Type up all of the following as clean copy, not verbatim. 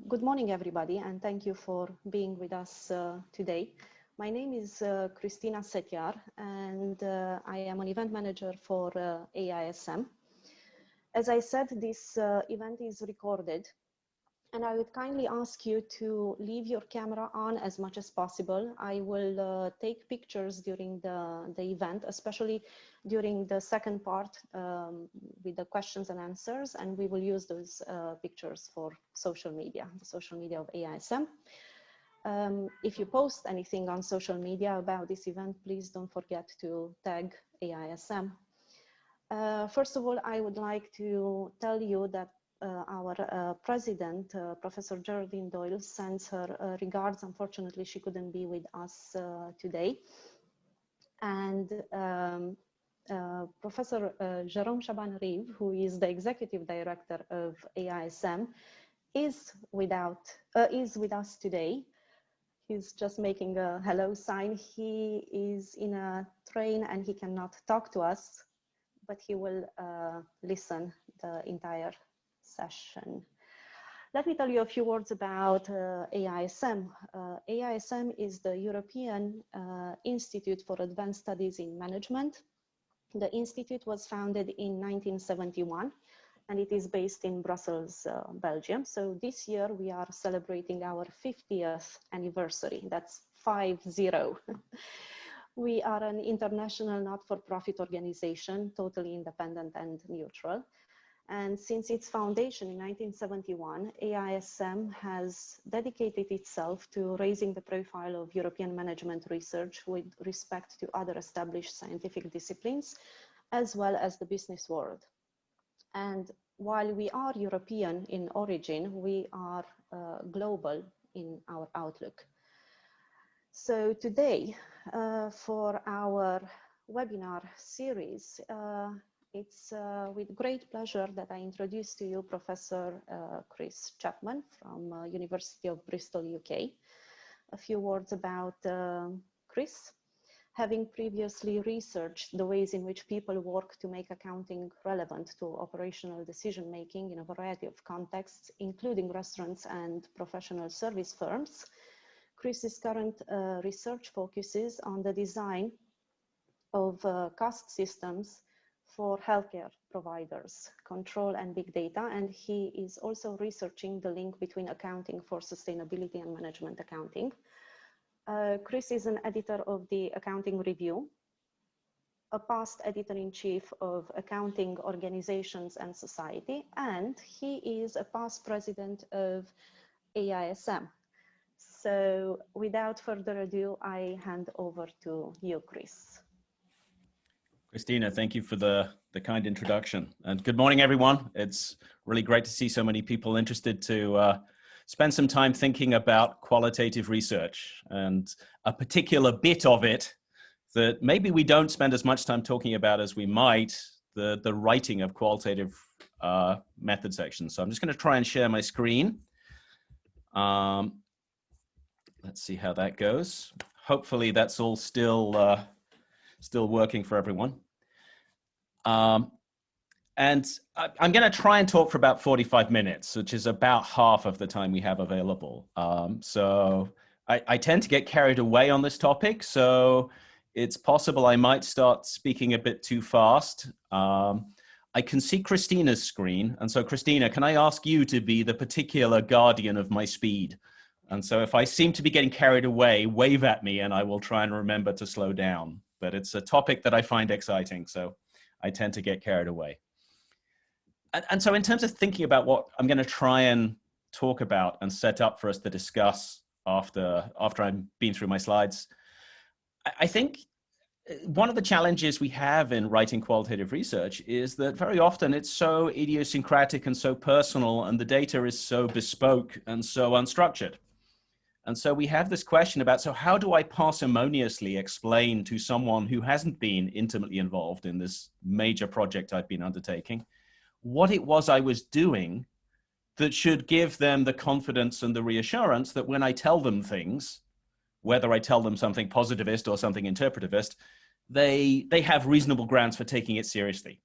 Good morning, everybody, and thank you for being with us today. My name is Christina Setjar, and I am an event manager for EIASM. As I said, this event is recorded, and I would kindly ask you to leave your camera on as much as possible. I will take pictures during the event, especially during the second part with the questions and answers, and we will use those pictures for social media, the social media of EIASM. If you post anything on social media about this event, please don't forget to tag EIASM. First of all, I would like to tell you that our president, Professor Geraldine Doyle, sends her regards. Unfortunately, she couldn't be with us today. And Professor Jérôme Chaban-Rive, who is the executive director of EIASM, is with us today. He's just making a hello sign. He is in a train and he cannot talk to us, but he will listen the entire session. Let me tell you a few words about EIASM. EIASM is the European Institute for Advanced Studies in Management. The institute was founded in 1971 and it is based in Brussels, Belgium. So this year we are celebrating our 50th anniversary. That's 50. We are an international not-for-profit organization, totally independent and neutral. And since its foundation in 1971, EIASM has dedicated itself to raising the profile of European management research with respect to other established scientific disciplines, as well as the business world. And while we are European in origin, we are global in our outlook. So today, for our webinar series, it's with great pleasure that I introduce to you Professor Chris Chapman from University of Bristol, UK. A few words about Chris. Having previously researched the ways in which people work to make accounting relevant to operational decision-making in a variety of contexts, including restaurants and professional service firms, Chris's current research focuses on the design of cost systems for healthcare providers, control and big data, and he is also researching the link between accounting for sustainability and management accounting. Chris is an editor of the Accounting Review, a past editor-in-chief of Accounting Organizations and Society, and he is a past president of EIASM. So without further ado, I hand over to you, Chris. Christina, thank you for the kind introduction. And good morning, everyone. It's really great to see so many people interested to spend some time thinking about qualitative research and a particular bit of it that maybe we don't spend as much time talking about as we might, the writing of qualitative method sections. So I'm just going to try and share my screen. Let's see how that goes. Hopefully that's all still working for everyone. And I'm going to try and talk for about 45 minutes, which is about half of the time we have available. So I tend to get carried away on this topic, so it's possible I might start speaking a bit too fast. I can see Christina's screen, and so Christina, can I ask you to be the particular guardian of my speed? And so if I seem to be getting carried away, wave at me and I will try and remember to slow down. But it's a topic that I find exciting, so I tend to get carried away. And so in terms of thinking about what I'm going to try and talk about and set up for us to discuss after I've been through my slides, I think one of the challenges we have in writing qualitative research is that very often it's so idiosyncratic and so personal, and the data is so bespoke and so unstructured. And so we have this question about, so how do I parsimoniously explain to someone who hasn't been intimately involved in this major project I've been undertaking what it was I was doing that should give them the confidence and the reassurance that when I tell them things, whether I tell them something positivist or something interpretivist, they have reasonable grounds for taking it seriously.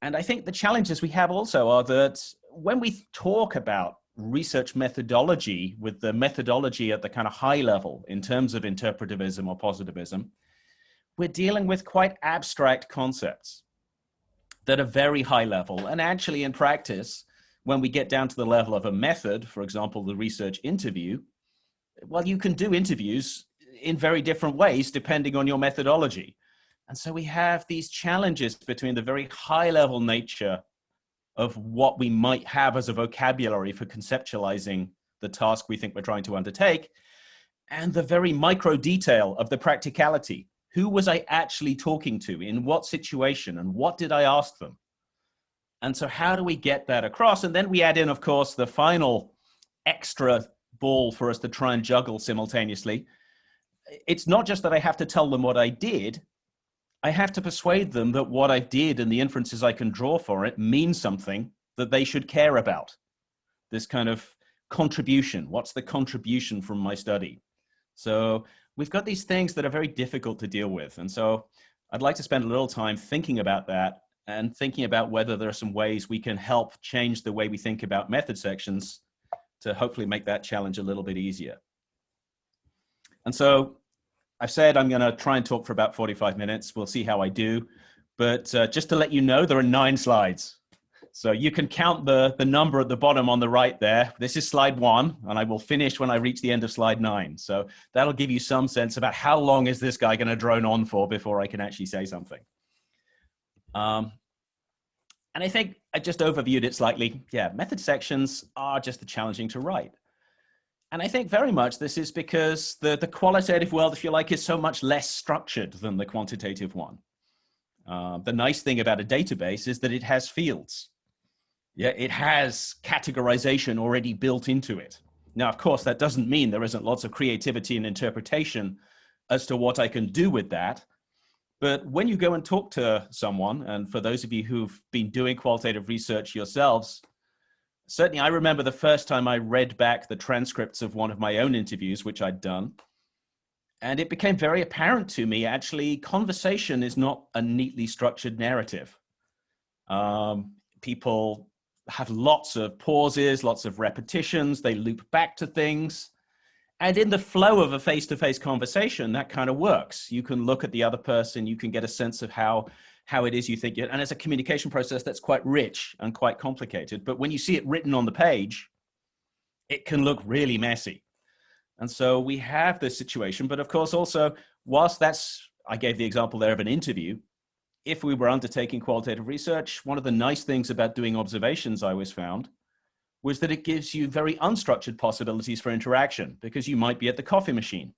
And I think the challenges we have also are that when we talk about research methodology, with the methodology at the kind of high level in terms of interpretivism or positivism, we're dealing with quite abstract concepts that are very high level. And actually in practice, when we get down to the level of a method, for example, the research interview, well, you can do interviews in very different ways depending on your methodology. And so we have these challenges between the very high level nature of what we might have as a vocabulary for conceptualizing the task we think we're trying to undertake, and the very micro detail of the practicality. Who was I actually talking to? In what situation? And what did I ask them? And so how do we get that across? And then we add in, of course, the final extra ball for us to try and juggle simultaneously. It's not just that I have to tell them what I did. I have to persuade them that what I did and the inferences I can draw for it means something that they should care about. This kind of contribution. What's the contribution from my study? So we've got these things that are very difficult to deal with. And so I'd like to spend a little time thinking about that and thinking about whether there are some ways we can help change the way we think about method sections to hopefully make that challenge a little bit easier. And so I've said I'm going to try and talk for about 45 minutes. We'll see how I do. But just to let you know, there are 9 slides. So you can count the number at the bottom on the right there. This is slide 1, and I will finish when I reach the end of slide 9. So that'll give you some sense about how long is this guy going to drone on for before I can actually say something. And I think I just overviewed it slightly. Yeah, method sections are just challenging to write. And I think very much this is because the qualitative world, if you like, is so much less structured than the quantitative one. The nice thing about a database is that it has fields. Yeah, it has categorization already built into it. Now, of course, that doesn't mean there isn't lots of creativity and interpretation as to what I can do with that. But when you go and talk to someone, and for those of you who've been doing qualitative research yourselves, certainly I remember the first time I read back the transcripts of one of my own interviews, which I'd done, and it became very apparent to me, actually, conversation is not a neatly structured narrative. People have lots of pauses, lots of repetitions, they loop back to things. And in the flow of a face-to-face conversation, that kind of works. You can look at the other person, you can get a sense of how it is you think it, and it's a communication process that's quite rich and quite complicated. But when you see it written on the page, it can look really messy. And so we have this situation, but of course also, whilst I gave the example there of an interview, if we were undertaking qualitative research, one of the nice things about doing observations I always found was that it gives you very unstructured possibilities for interaction, because you might be at the coffee machine,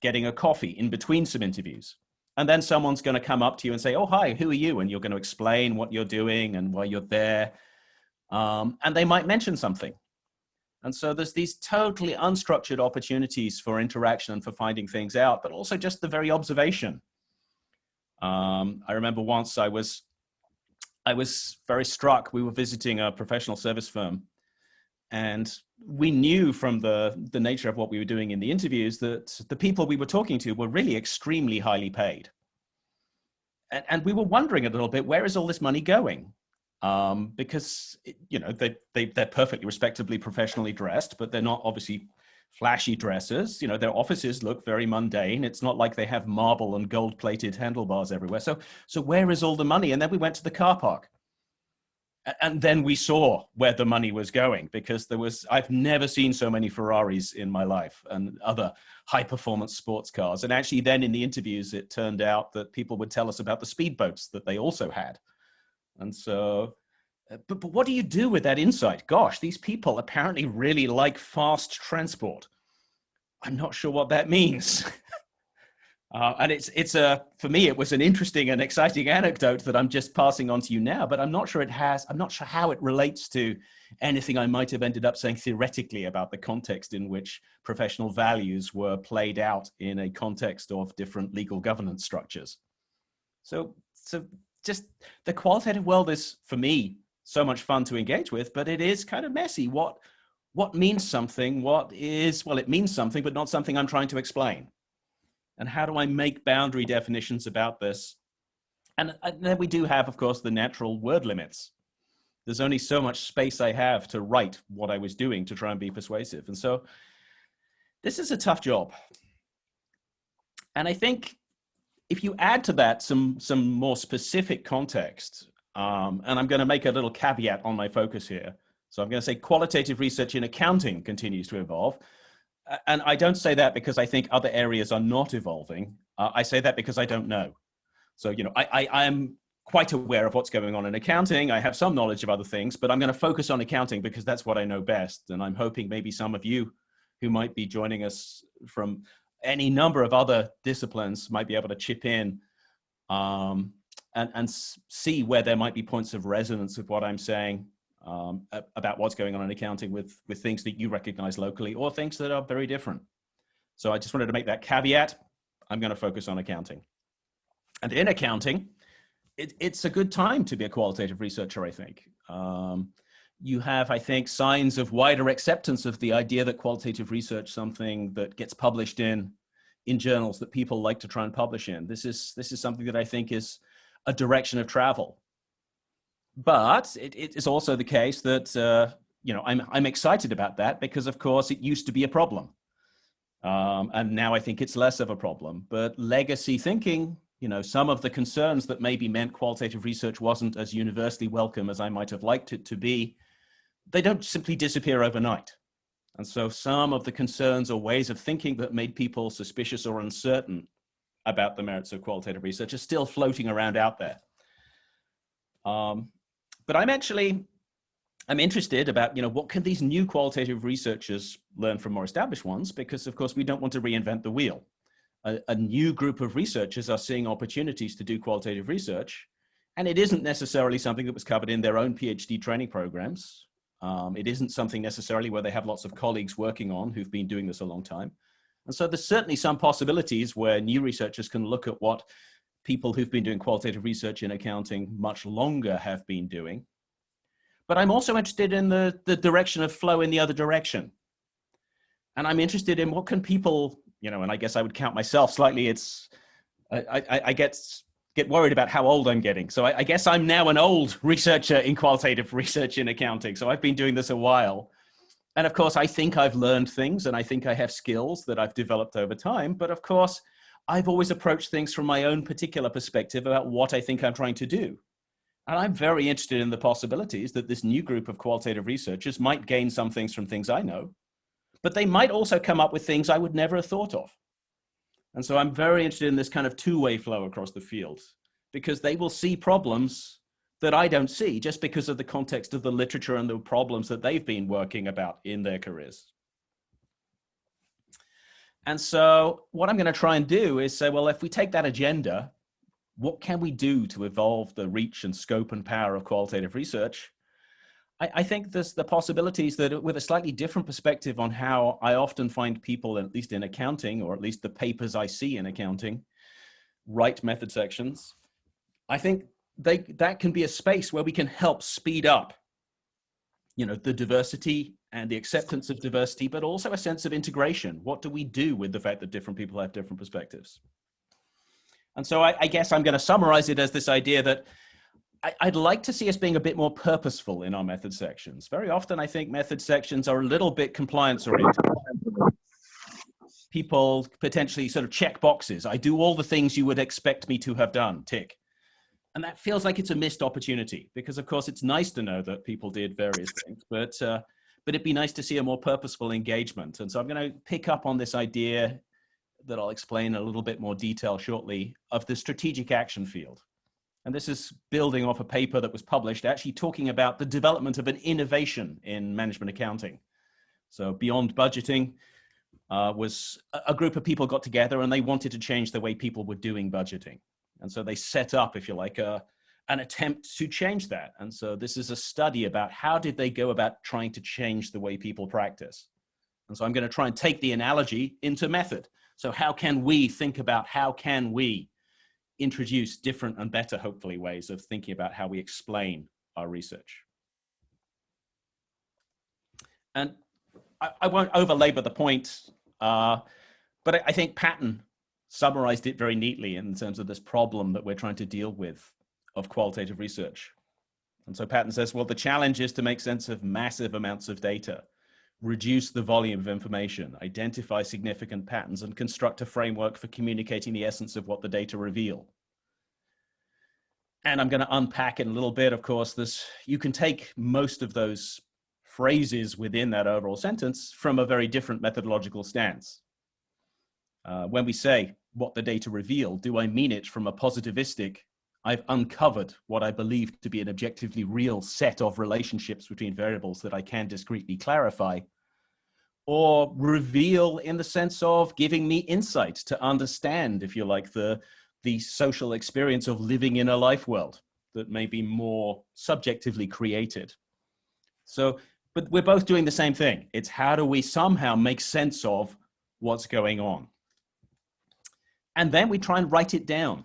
getting a coffee in between some interviews. And then someone's going to come up to you and say, oh, hi, who are you? And you're going to explain what you're doing and why you're there. And they might mention something. And so there's these totally unstructured opportunities for interaction and for finding things out, but also just the very observation. I remember once I was very struck. We were visiting a professional service firm, and we knew from the nature of what we were doing in the interviews that the people we were talking to were really extremely highly paid. And we were wondering a little bit, where is all this money going? Because, you know, they're perfectly respectably professionally dressed, but they're not obviously flashy dresses. You know, their offices look very mundane. It's not like they have marble and gold-plated handlebars everywhere. So where is all the money? And then we went to the car park. And then we saw where the money was going, because I've never seen so many Ferraris in my life and other high-performance sports cars. And actually then in the interviews, it turned out that people would tell us about the speedboats that they also had. And so, but what do you do with that insight? Gosh, these people apparently really like fast transport. I'm not sure what that means. And for me, it was an interesting and exciting anecdote that I'm just passing on to you now, but I'm not sure how it relates to anything I might have ended up saying theoretically about the context in which professional values were played out in a context of different legal governance structures. So just the qualitative world is, for me, so much fun to engage with, but it is kind of messy. What means something? It means something, but not something I'm trying to explain. And how do I make boundary definitions about this? And then we do have, of course, the natural word limits. There's only so much space I have to write what I was doing to try and be persuasive. And so this is a tough job. And I think if you add to that some more specific context, and I'm going to make a little caveat on my focus here. So I'm going to say qualitative research in accounting continues to evolve. And I don't say that because I think other areas are not evolving. I say that because I don't know. So, you know, I am quite aware of what's going on in accounting. I have some knowledge of other things, but I'm going to focus on accounting because that's what I know best. And I'm hoping maybe some of you who might be joining us from any number of other disciplines might be able to chip in and see where there might be points of resonance with what I'm saying about what's going on in accounting with things that you recognize locally or things that are very different. So I just wanted to make that caveat. I'm going to focus on accounting. And in accounting, it's a good time to be a qualitative researcher, I think. You have, I think, signs of wider acceptance of the idea that qualitative research, something that gets published in journals that people like to try and publish in. This is something that I think is a direction of travel. But it is also the case that, you know, I'm excited about that because, of course, it used to be a problem. And now I think it's less of a problem. But legacy thinking, you know, some of the concerns that maybe meant qualitative research wasn't as universally welcome as I might have liked it to be, they don't simply disappear overnight. And so some of the concerns or ways of thinking that made people suspicious or uncertain about the merits of qualitative research are still floating around out there. But I'm interested about, you know, what can these new qualitative researchers learn from more established ones? Because, of course, we don't want to reinvent the wheel. A new group of researchers are seeing opportunities to do qualitative research, and it isn't necessarily something that was covered in their own PhD training programs. It isn't something necessarily where they have lots of colleagues working on who've been doing this a long time. And so there's certainly some possibilities where new researchers can look at what people who've been doing qualitative research in accounting much longer have been doing. But I'm also interested in the direction of flow in the other direction. And I'm interested in what can people, you know, and I guess I would count myself slightly. I get worried about how old I'm getting. So I guess I'm now an old researcher in qualitative research in accounting. So I've been doing this a while. And of course, I think I've learned things and I think I have skills that I've developed over time. But of course, I've always approached things from my own particular perspective about what I think I'm trying to do. And I'm very interested in the possibilities that this new group of qualitative researchers might gain some things from things I know, but they might also come up with things I would never have thought of. And so I'm very interested in this kind of two-way flow across the field, because they will see problems that I don't see just because of the context of the literature and the problems that they've been working about in their careers. And so what I'm going to try and do is say, well, if we take that agenda, what can we do to evolve the reach and scope and power of qualitative research? I think there's the possibilities that with a slightly different perspective on how I often find people, at least in accounting, or at least the papers I see in accounting, write method sections. I think that can be a space where we can help speed up, you know, the diversity and the acceptance of diversity, but also a sense of integration. What do we do with the fact that different people have different perspectives? And so I guess I'm going to summarize it as this idea that I'd like to see us being a bit more purposeful in our method sections. Very often, I think method sections are a little bit compliance oriented. People potentially sort of check boxes. I do all the things you would expect me to have done, tick. And that feels like it's a missed opportunity because, of course, it's nice to know that people did various things, but it'd be nice to see a more purposeful engagement. And so I'm going to pick up on this idea that I'll explain in a little bit more detail shortly of the strategic action field. And this is building off a paper that was published actually talking about the development of an innovation in management accounting. So Beyond Budgeting was a group of people got together and they wanted to change the way people were doing budgeting. And so they set up, if you like, an attempt to change that. And so this is a study about how did they go about trying to change the way people practice. And so I'm going to try and take the analogy into method. So how can we think about how can we introduce different and better, hopefully, ways of thinking about how we explain our research. And I won't overlabor the point, but I think Patton summarized it very neatly in terms of this problem that we're trying to deal with of qualitative research. And so Patton says, well, the challenge is to make sense of massive amounts of data, reduce the volume of information, identify significant patterns, and construct a framework for communicating the essence of what the data reveal. And I'm going to unpack it a little bit. Of course, you can take most of those phrases within that overall sentence from a very different methodological stance. When we say what the data reveal, do I mean it from a positivistic, I've uncovered what I believe to be an objectively real set of relationships between variables that I can discretely clarify, or reveal in the sense of giving me insight to understand, if you like, the social experience of living in a life world that may be more subjectively created. So, but we're both doing the same thing. It's how do we somehow make sense of what's going on? And then we try and write it down.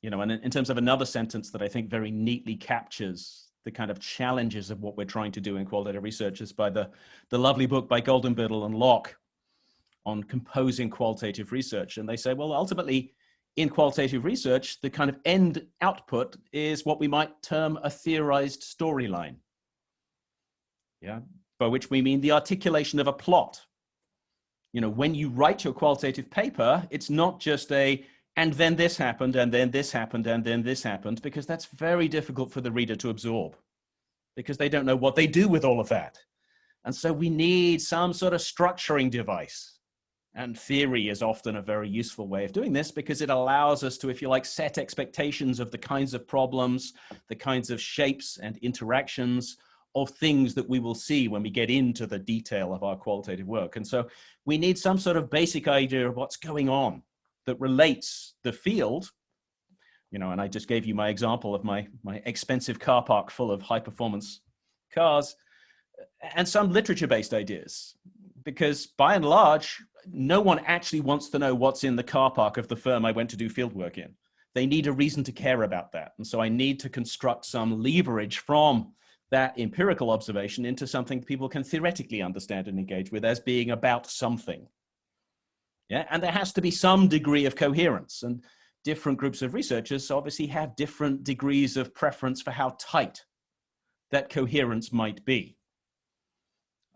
You know, and in terms of another sentence that I think very neatly captures the kind of challenges of what we're trying to do in qualitative research is by the lovely book by Goldenbirdle and Locke on composing qualitative research. And they say, well, ultimately, in qualitative research, the kind of end output is what we might term a theorized storyline. Yeah, by which we mean the articulation of a plot. You know, when you write your qualitative paper, it's not just and then this happened, and then this happened, and then this happened, because that's very difficult for the reader to absorb, because they don't know what they do with all of that. And so we need some sort of structuring device. And theory is often a very useful way of doing this, because it allows us to, if you like, set expectations of the kinds of problems, the kinds of shapes and interactions of things that we will see when we get into the detail of our qualitative work. And so we need some sort of basic idea of what's going on that relates the field, you know, and I just gave you my example of my expensive car park full of high performance cars, and some literature-based ideas, because by and large, no one actually wants to know what's in the car park of the firm I went to do field work in. They need a reason to care about that. And so I need to construct some leverage from that empirical observation into something people can theoretically understand and engage with as being about something. Yeah, and there has to be some degree of coherence, and different groups of researchers obviously have different degrees of preference for how tight that coherence might be.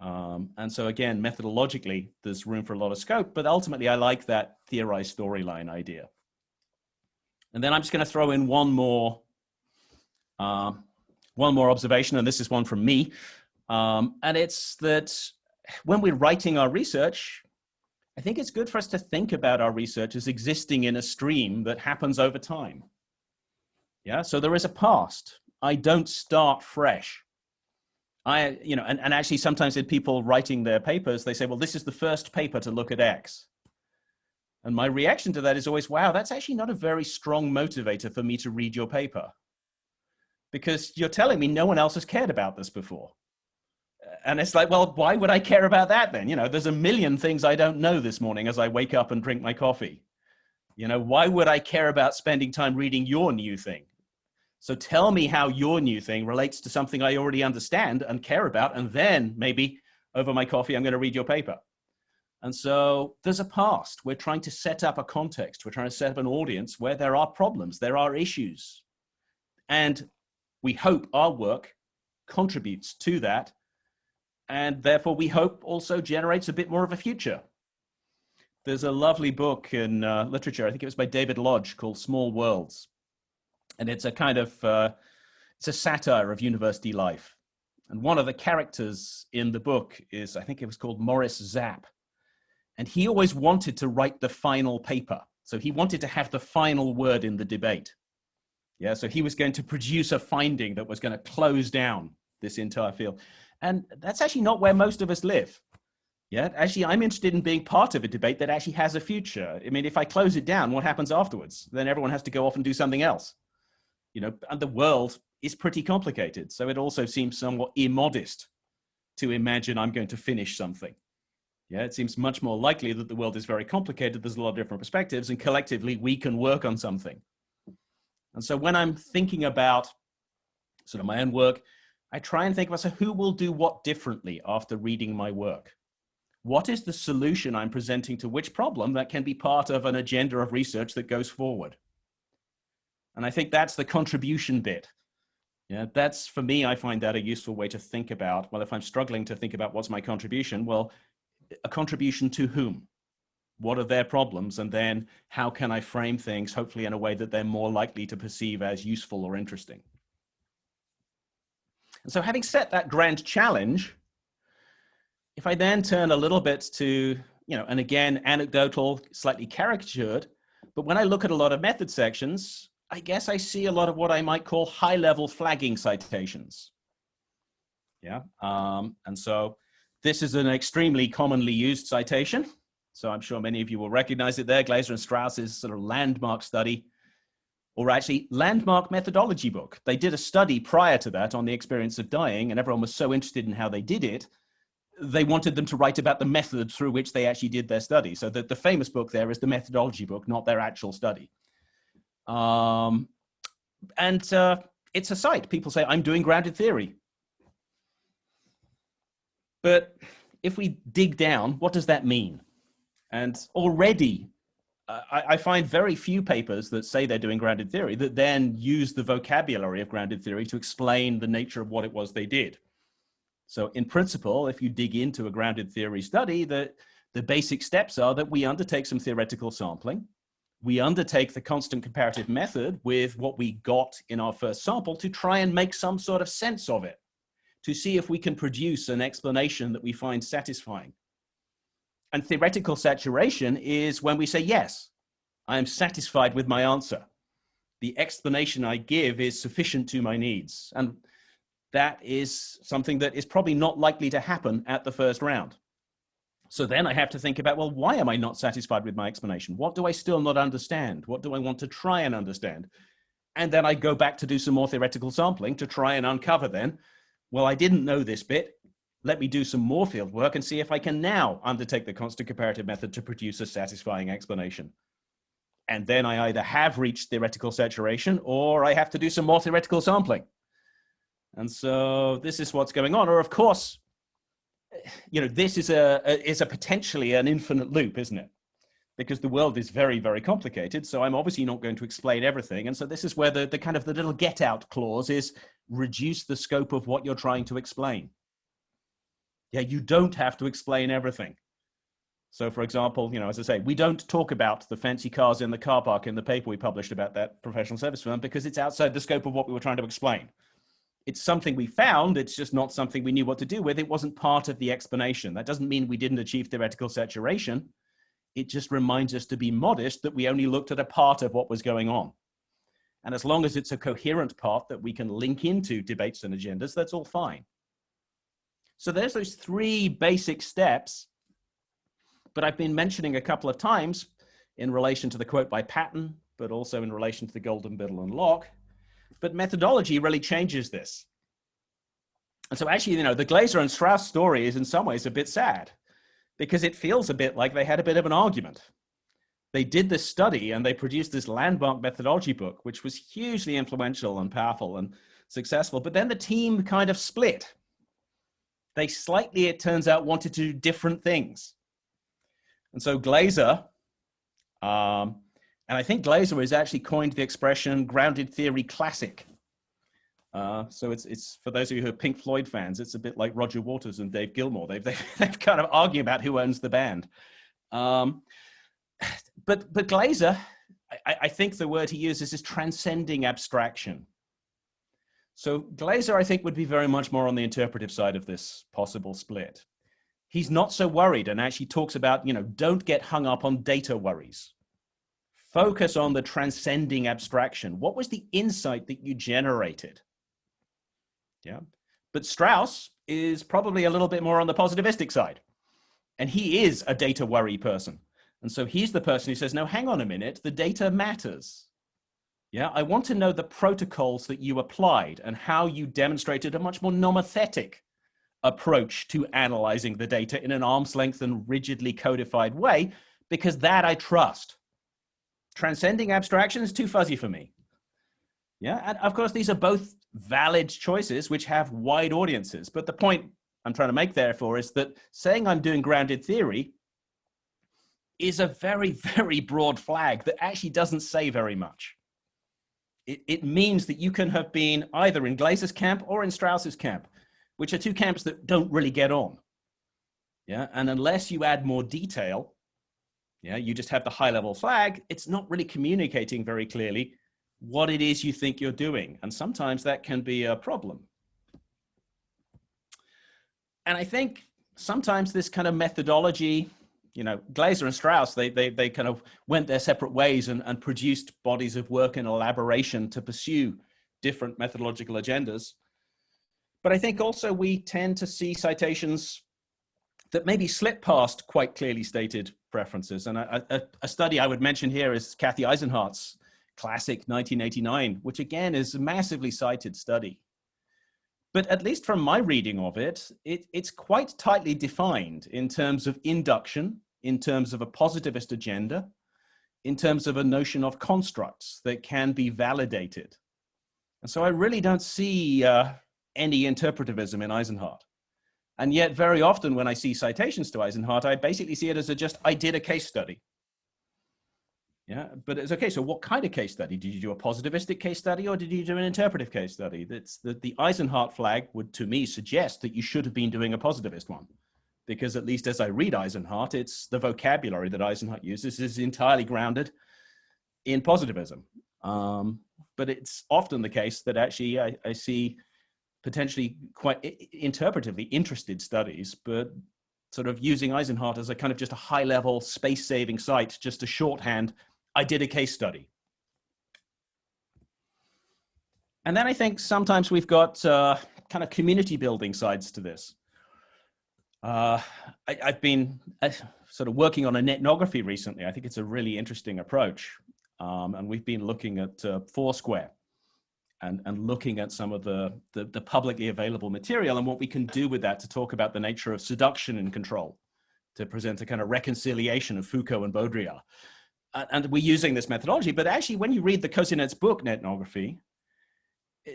And so again, methodologically, there's room for a lot of scope, but ultimately I like that theorized storyline idea. And then I'm just going to throw in one more observation, and this is one from me. And it's that when we're writing our research, I think it's good for us to think about our research as existing in a stream that happens over time. Yeah, so there is a past. I don't start fresh. And actually sometimes in people writing their papers, they say, well, this is the first paper to look at X. And my reaction to that is always, wow, that's actually not a very strong motivator for me to read your paper. Because you're telling me no one else has cared about this before. And it's like, well, why would I care about that then? You know, there's a million things I don't know this morning as I wake up and drink my coffee. You know, why would I care about spending time reading your new thing? So tell me how your new thing relates to something I already understand and care about, and then maybe over my coffee, I'm going to read your paper. And so there's a past. We're trying to set up a context. We're trying to set up an audience where there are problems, there are issues. And we hope our work contributes to that. And therefore, we hope also generates a bit more of a future. There's a lovely book in literature, I think it was by David Lodge, called Small Worlds. And it's a kind of, it's a satire of university life. And one of the characters in the book is, I think it was called Morris Zapp. And he always wanted to write the final paper. So he wanted to have the final word in the debate. Yeah, so he was going to produce a finding that was going to close down this entire field. And that's actually not where most of us live. Yeah, actually, I'm interested in being part of a debate that actually has a future. I mean, if I close it down, what happens afterwards? Then everyone has to go off and do something else. You know, and the world is pretty complicated. So it also seems somewhat immodest to imagine I'm going to finish something. Yeah, it seems much more likely that the world is very complicated. There's a lot of different perspectives, and collectively we can work on something. And so when I'm thinking about sort of my own work, I try and think about, so who will do what differently after reading my work? What is the solution I'm presenting to which problem that can be part of an agenda of research that goes forward? And I think that's the contribution bit. Yeah, that's, for me, I find that a useful way to think about, well, if I'm struggling to think about what's my contribution, well, a contribution to whom? What are their problems? And then how can I frame things, hopefully in a way that they're more likely to perceive as useful or interesting? And so having set that grand challenge, if I then turn a little bit to, and again, anecdotal, slightly caricatured, but when I look at a lot of method sections, I guess I see a lot of what I might call high-level flagging citations. Yeah, and so this is an extremely commonly used citation. So I'm sure many of you will recognize it there. Glaser and Strauss's sort of landmark study, or actually landmark methodology book. They did a study prior to that on the experience of dying, and everyone was so interested in how they did it, they wanted them to write about the method through which they actually did their study. So the famous book there is the methodology book, not their actual study. It's a site. People say, I'm doing grounded theory. But if we dig down, what does that mean? And already, I find very few papers that say they're doing grounded theory that then use the vocabulary of grounded theory to explain the nature of what it was they did. So in principle, if you dig into a grounded theory study, the basic steps are that we undertake some theoretical sampling. We undertake the constant comparative method with what we got in our first sample to try and make some sort of sense of it, to see if we can produce an explanation that we find satisfying. And theoretical saturation is when we say, yes, I am satisfied with my answer. The explanation I give is sufficient to my needs. And that is something that is probably not likely to happen at the first round. So then I have to think about, well, why am I not satisfied with my explanation? What do I still not understand? What do I want to try and understand? And then I go back to do some more theoretical sampling to try and uncover then, well, I didn't know this bit. Let me do some more field work and see if I can now undertake the constant comparative method to produce a satisfying explanation. And then I either have reached theoretical saturation or I have to do some more theoretical sampling. And so this is what's going on. Or of course, this is a potentially an infinite loop, isn't it? Because the world is very, very complicated. So I'm obviously not going to explain everything. And so this is where the kind of the little get out clause is reduce the scope of what you're trying to explain. Yeah, you don't have to explain everything. So for example, as I say, we don't talk about the fancy cars in the car park in the paper we published about that professional service firm because it's outside the scope of what we were trying to explain. It's something we found, it's just not something we knew what to do with. It wasn't part of the explanation. That doesn't mean we didn't achieve theoretical saturation. It just reminds us to be modest that we only looked at a part of what was going on. And as long as it's a coherent part that we can link into debates and agendas, that's all fine. So there's those three basic steps, but I've been mentioning a couple of times in relation to the quote by Patton, but also in relation to the Golden Biddle and Locke. But methodology really changes this. And so actually, the Glaser and Strauss story is in some ways a bit sad because it feels a bit like they had a bit of an argument. They did this study and they produced this landmark methodology book, which was hugely influential and powerful and successful. But then the team kind of split. They slightly, it turns out, wanted to do different things. And so Glaser, and I think Glaser has actually coined the expression grounded theory classic. So it's for those of you who are Pink Floyd fans, it's a bit like Roger Waters and Dave Gilmour. They've kind of argued about who owns the band. But Glaser, I think the word he uses is transcending abstraction. So Glaser, I think, would be very much more on the interpretive side of this possible split. He's not so worried and actually talks about, don't get hung up on data worries. Focus on the transcending abstraction. What was the insight that you generated? Yeah. But Strauss is probably a little bit more on the positivistic side. And he is a data worry person. And so he's the person who says, no, hang on a minute, the data matters. Yeah, I want to know the protocols that you applied and how you demonstrated a much more nomothetic approach to analyzing the data in an arm's length and rigidly codified way, because that I trust. Transcending abstraction is too fuzzy for me. Yeah, and of course, these are both valid choices which have wide audiences. But the point I'm trying to make therefore is that saying I'm doing grounded theory is a very, very broad flag that actually doesn't say very much. it means that you can have been either in Glaser's camp or in Strauss's camp, which are two camps that don't really get on. Yeah, and unless you add more detail, yeah, you just have the high-level flag, it's not really communicating very clearly what it is you think you're doing. And sometimes that can be a problem. And I think sometimes this kind of methodology, you know, Glaser and Strauss, they kind of went their separate ways and produced bodies of work and elaboration to pursue different methodological agendas. But I think also we tend to see citations that maybe slip past quite clearly stated preferences. And a study I would mention here is Kathy Eisenhardt's classic 1989, which again is a massively cited study. But at least from my reading of it, it's quite tightly defined in terms of induction, in terms of a positivist agenda, in terms of a notion of constructs that can be validated. And so I really don't see any interpretivism in Eisenhardt. And yet very often when I see citations to Eisenhardt, I basically see it as I did a case study. Yeah, but it's okay. So what kind of case study? Did you do a positivistic case study or did you do an interpretive case study? That's the Eisenhardt flag would, to me, suggest that you should have been doing a positivist one. Because at least as I read Eisenhardt, it's the vocabulary that Eisenhardt uses is entirely grounded in positivism. But it's often the case that actually I see potentially quite interpretively interested studies, but sort of using Eisenhardt as a kind of just a high-level space-saving site, just a shorthand, I did a case study. And then I think sometimes we've got kind of community building sides to this. I've been sort of working on a netnography recently. I think it's a really interesting approach. And we've been looking at Foursquare and looking at some of the publicly available material and what we can do with that to talk about the nature of seduction and control, to present a kind of reconciliation of Foucault and Baudrillard. And we're using this methodology, but actually when you read the Cousinet's book, Nethnography,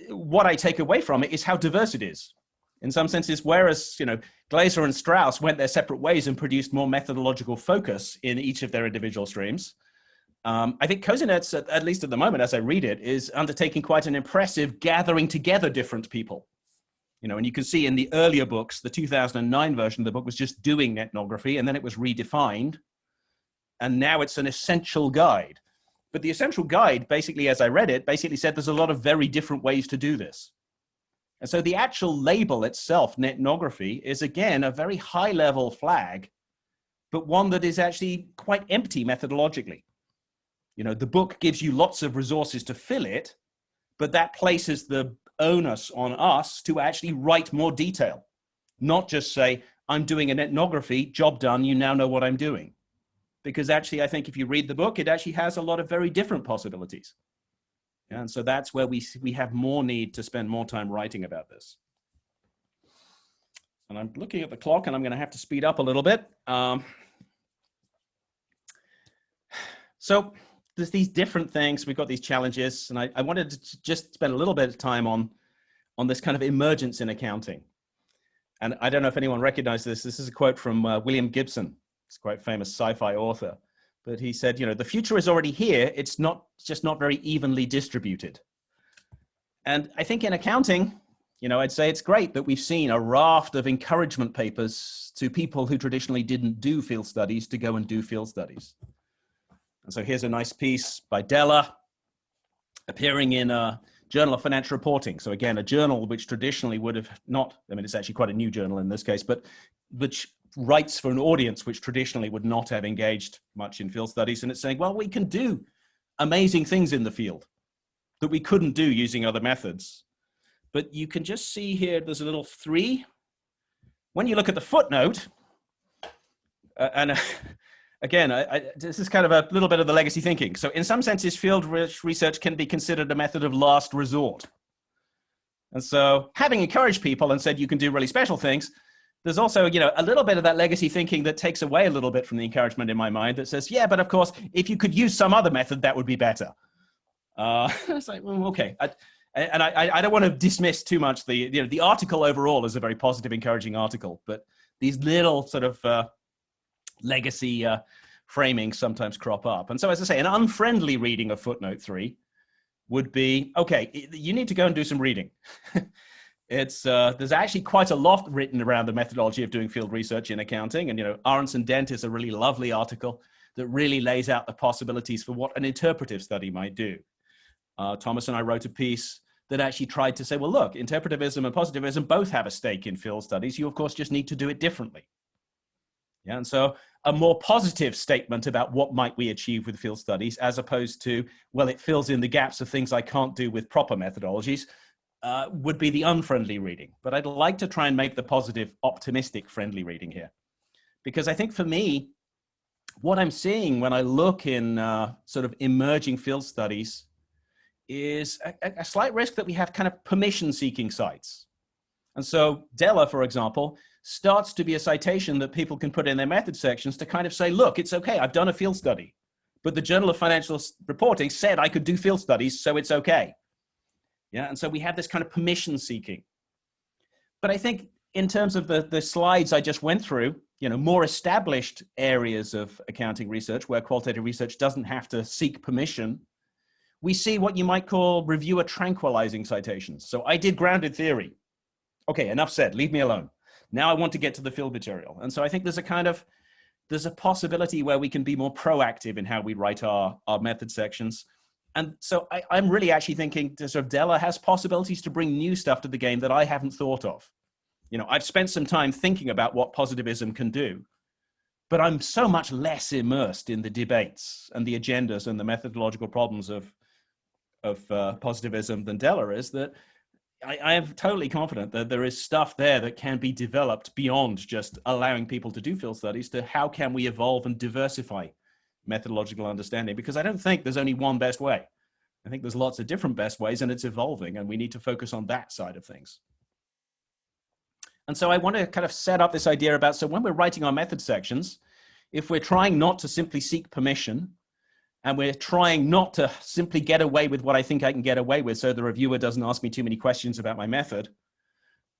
what I take away from it is how diverse it is. In some senses, whereas, you know, Glaser and Strauss went their separate ways and produced more methodological focus in each of their individual streams, I think Cousinet's, at least at the moment, as I read it, is undertaking quite an impressive gathering together different people. You know, and you can see in the earlier books, the 2009 version of the book was just doing ethnography, and then it was redefined. And now it's an essential guide. But the essential guide, basically, as I read it, basically said there's a lot of very different ways to do this. And so the actual label itself, ethnography, is again a very high-level flag, but one that is actually quite empty methodologically. You know, the book gives you lots of resources to fill it, but that places the onus on us to actually write more detail, not just say, I'm doing an ethnography, job done, you now know what I'm doing. Because actually, I think if you read the book, it actually has a lot of very different possibilities. And so that's where we have more need to spend more time writing about this. And I'm looking at the clock and I'm going to have to speed up a little bit. So there's these different things. We've got these challenges. And I wanted to just spend a little bit of time on this kind of emergence in accounting. And I don't know if anyone recognized this. This is a quote from William Gibson. He's a quite famous sci-fi author. But he said, you know, the future is already here. It's just not very evenly distributed. And I think in accounting, you know, I'd say it's great that we've seen a raft of encouragement papers to people who traditionally didn't do field studies to go and do field studies. And so here's a nice piece by Della appearing in a Journal of Financial Reporting. So again, a journal which traditionally would have not, I mean, it's actually quite a new journal in this case, but which writes for an audience which traditionally would not have engaged much in field studies. And it's saying, well, we can do amazing things in the field that we couldn't do using other methods. But you can just see here, there's a little 3. When you look at the footnote, again, this is kind of a little bit of the legacy thinking. So in some senses, field research can be considered a method of last resort. And so having encouraged people and said you can do really special things, there's also, you know, a little bit of that legacy thinking that takes away a little bit from the encouragement in my mind that says, yeah, but of course, if you could use some other method, that would be better. It's like, well, okay. I don't want to dismiss too much the article overall is a very positive, encouraging article, but these little sort of legacy framings sometimes crop up. And so, as I say, an unfriendly reading of footnote 3 would be, okay, you need to go and do some reading. There's actually quite a lot written around the methodology of doing field research in accounting. And, Ahrens and Dent is a really lovely article that really lays out the possibilities for what an interpretive study might do. Thomas and I wrote a piece that actually tried to say, well, look, interpretivism and positivism both have a stake in field studies. You, of course, just need to do it differently. Yeah, and so a more positive statement about what might we achieve with field studies, as opposed to, well, it fills in the gaps of things I can't do with proper methodologies, would be the unfriendly reading. But I'd like to try and make the positive, optimistic, friendly reading here. Because I think for me, what I'm seeing when I look in sort of emerging field studies is a slight risk that we have kind of permission-seeking sites. And so Della, for example, starts to be a citation that people can put in their method sections to kind of say, look, it's okay, I've done a field study, but the Journal of Financial Reporting said I could do field studies, so it's okay. Yeah, and so we have this kind of permission seeking. But I think in terms of the slides I just went through, more established areas of accounting research where qualitative research doesn't have to seek permission, we see what you might call reviewer tranquilizing citations. So I did grounded theory. Okay, enough said, leave me alone. Now I want to get to the field material. And so I think there's a possibility where we can be more proactive in how we write our method sections. And so I'm really actually thinking sort of Della has possibilities to bring new stuff to the game that I haven't thought of. I've spent some time thinking about what positivism can do, but I'm so much less immersed in the debates and the agendas and the methodological problems of positivism than Della is, that I am totally confident that there is stuff there that can be developed beyond just allowing people to do field studies to how can we evolve and diversify methodological understanding, because I don't think there's only one best way. I think there's lots of different best ways, and it's evolving, and we need to focus on that side of things. And so I want to kind of set up this idea about, so when we're writing our method sections, if we're trying not to simply seek permission, and we're trying not to simply get away with what I think I can get away with so the reviewer doesn't ask me too many questions about my method,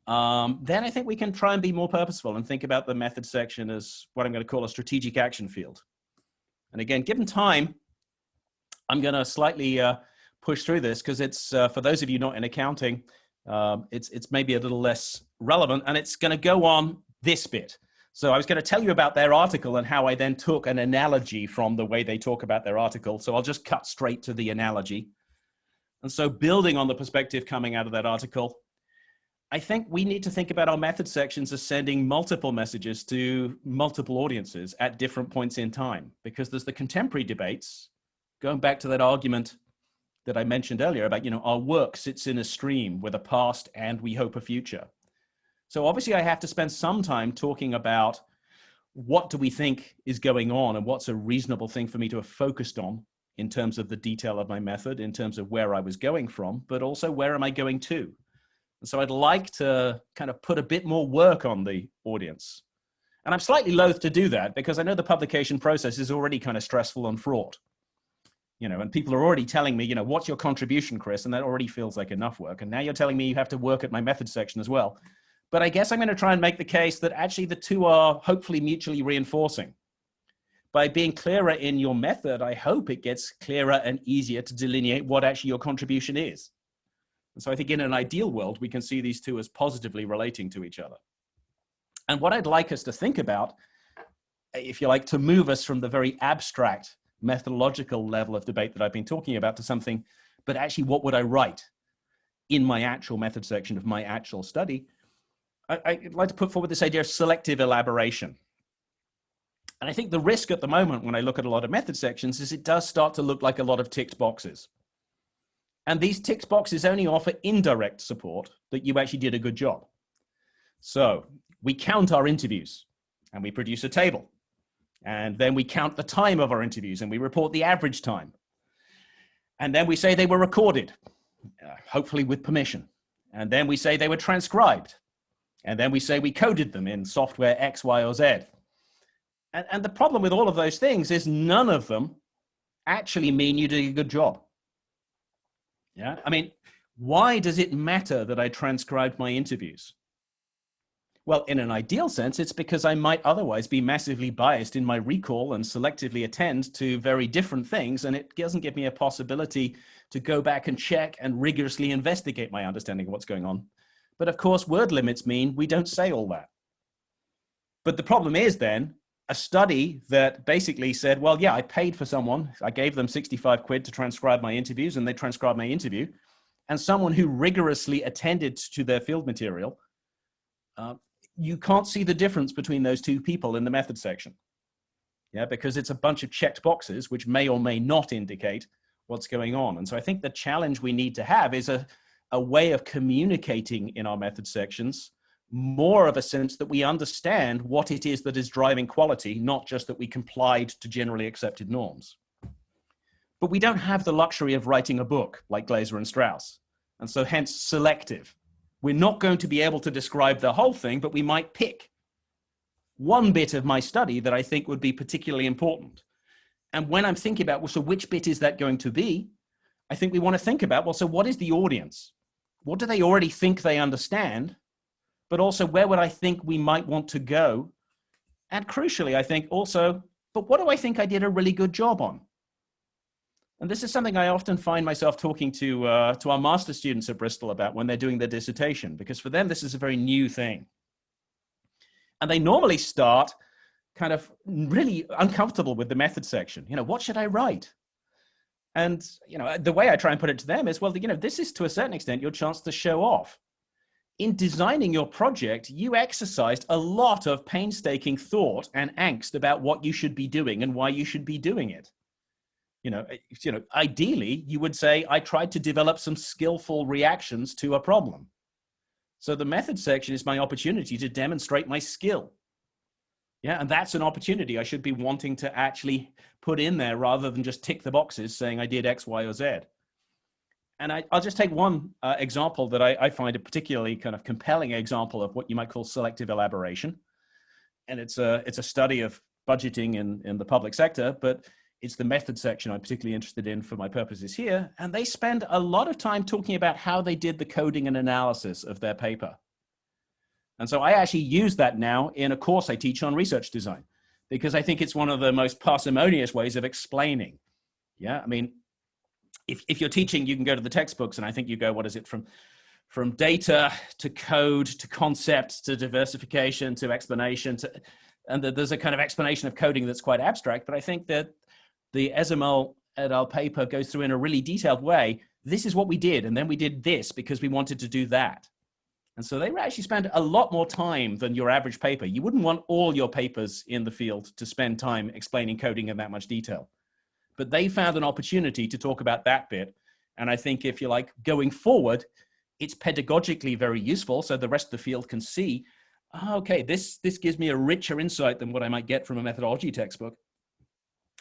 then I think we can try and be more purposeful and think about the method section as what I'm going to call a strategic action field. And again, given time, I'm going to slightly push through this because it's, for those of you not in accounting, it's maybe a little less relevant, and it's going to go on this bit. So I was going to tell you about their article and how I then took an analogy from the way they talk about their article. So I'll just cut straight to the analogy. And so building on the perspective coming out of that article, I think we need to think about our method sections as sending multiple messages to multiple audiences at different points in time, because there's the contemporary debates, going back to that argument that I mentioned earlier about, our work sits in a stream with a past and we hope a future. So obviously I have to spend some time talking about what do we think is going on and what's a reasonable thing for me to have focused on in terms of the detail of my method, in terms of where I was going from, but also where am I going to? And so I'd like to kind of put a bit more work on the audience. And I'm slightly loath to do that because I know the publication process is already kind of stressful and fraught. And people are already telling me, what's your contribution, Chris? And that already feels like enough work. And now you're telling me you have to work at my method section as well. But I guess I'm going to try and make the case that actually the two are hopefully mutually reinforcing. By being clearer in your method, I hope it gets clearer and easier to delineate what actually your contribution is. And so I think in an ideal world, we can see these two as positively relating to each other. And what I'd like us to think about, if you like, to move us from the very abstract methodological level of debate that I've been talking about to something, but actually what would I write in my actual method section of my actual study? I'd like to put forward this idea of selective elaboration. And I think the risk at the moment when I look at a lot of method sections is it does start to look like a lot of ticked boxes. And these ticked boxes only offer indirect support that you actually did a good job. So we count our interviews and we produce a table. And then we count the time of our interviews and we report the average time. And then we say they were recorded, hopefully with permission. And then we say they were transcribed. And then we say we coded them in software X, Y, or Z. And the problem with all of those things is none of them actually mean you did a good job. Yeah, I mean, why does it matter that I transcribed my interviews? Well, in an ideal sense, it's because I might otherwise be massively biased in my recall and selectively attend to very different things, and it doesn't give me a possibility to go back and check and rigorously investigate my understanding of what's going on. But of course, word limits mean we don't say all that. But the problem is then a study that basically said, well, yeah, I paid for someone, I gave them 65 quid to transcribe my interviews, and they transcribed my interview, and someone who rigorously attended to their field material, you can't see the difference between those two people in the method section. Yeah, because it's a bunch of checked boxes which may or may not indicate what's going on. And so I think the challenge we need to have is a way of communicating in our method sections, more of a sense that we understand what it is that is driving quality, not just that we complied to generally accepted norms. But we don't have the luxury of writing a book like Glaser and Strauss, and so hence selective. We're not going to be able to describe the whole thing, but we might pick one bit of my study that I think would be particularly important. And when I'm thinking about, well, so which bit is that going to be? I think we want to think about, well, so what is the audience? What do they already think they understand? But also, where would I think we might want to go? And crucially, I think also, but what do I think I did a really good job on? And this is something I often find myself talking to our master students at Bristol about when they're doing their dissertation, because for them, this is a very new thing. And they normally start kind of really uncomfortable with the method section. You know, what should I write? And, you know, the way I try and put it to them is, well, you know, this is to a certain extent your chance to show off. In designing your project, you exercised a lot of painstaking thought and angst about what you should be doing and why you should be doing it. You know, ideally, you would say, I tried to develop some skillful reactions to a problem. So the method section is my opportunity to demonstrate my skill. Yeah, and that's an opportunity I should be wanting to actually put in there rather than just tick the boxes saying I did X, Y, or Z. And I'll just take one example that I find a particularly kind of compelling example of what you might call selective elaboration. And it's a study of budgeting in the public sector, but it's the method section I'm particularly interested in for my purposes here. And they spend a lot of time talking about how they did the coding and analysis of their paper. And so I actually use that now in a course I teach on research design, because I think it's one of the most parsimonious ways of explaining. Yeah, I mean, if you're teaching, you can go to the textbooks, and I think you go, what is it, from data to code to concept to diversification to explanation to, and there's a kind of explanation of coding that's quite abstract, but I think that the EIASM et al. Paper goes through in a really detailed way. This is what we did, and then we did this because we wanted to do that. And so they actually spend a lot more time than your average paper. You wouldn't want all your papers in the field to spend time explaining coding in that much detail. But they found an opportunity to talk about that bit. And I think if you like, going forward, it's pedagogically very useful so the rest of the field can see, oh, okay, this gives me a richer insight than what I might get from a methodology textbook.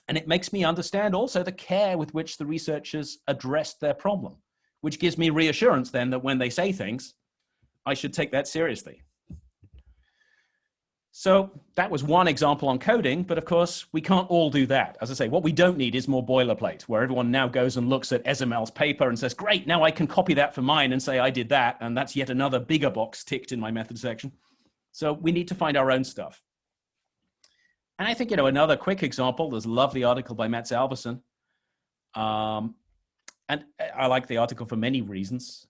And it makes me understand also the care with which the researchers addressed their problem, which gives me reassurance then that when they say things, I should take that seriously. So that was one example on coding, but of course we can't all do that. As I say, what we don't need is more boilerplate, where everyone now goes and looks at EIASM's paper and says, great, now I can copy that for mine and say I did that, and that's yet another bigger box ticked in my method section. So we need to find our own stuff. And I think, you know, another quick example, there's a lovely article by Mats Alverson. And I like the article for many reasons.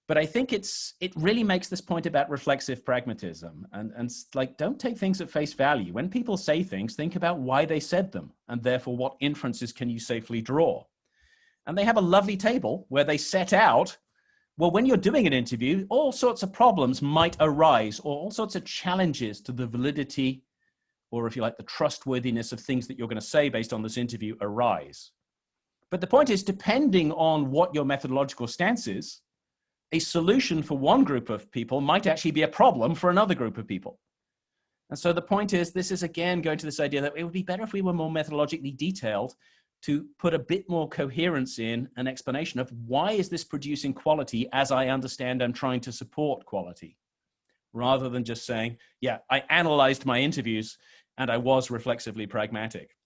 But I think it really makes this point about reflexive pragmatism and like, don't take things at face value. When people say things, think about why they said them, and therefore what inferences can you safely draw. And they have a lovely table where they set out, well, when you're doing an interview, all sorts of problems might arise, or all sorts of challenges to the validity, or if you like, the trustworthiness of things that you're going to say based on this interview arise. But the point is, depending on what your methodological stance is, a solution for one group of people might actually be a problem for another group of people. And so the point is, this is again going to this idea that it would be better if we were more methodologically detailed to put a bit more coherence in an explanation of why is this producing quality as I understand I'm trying to support quality, rather than just saying, yeah, I analyzed my interviews and I was reflexively pragmatic.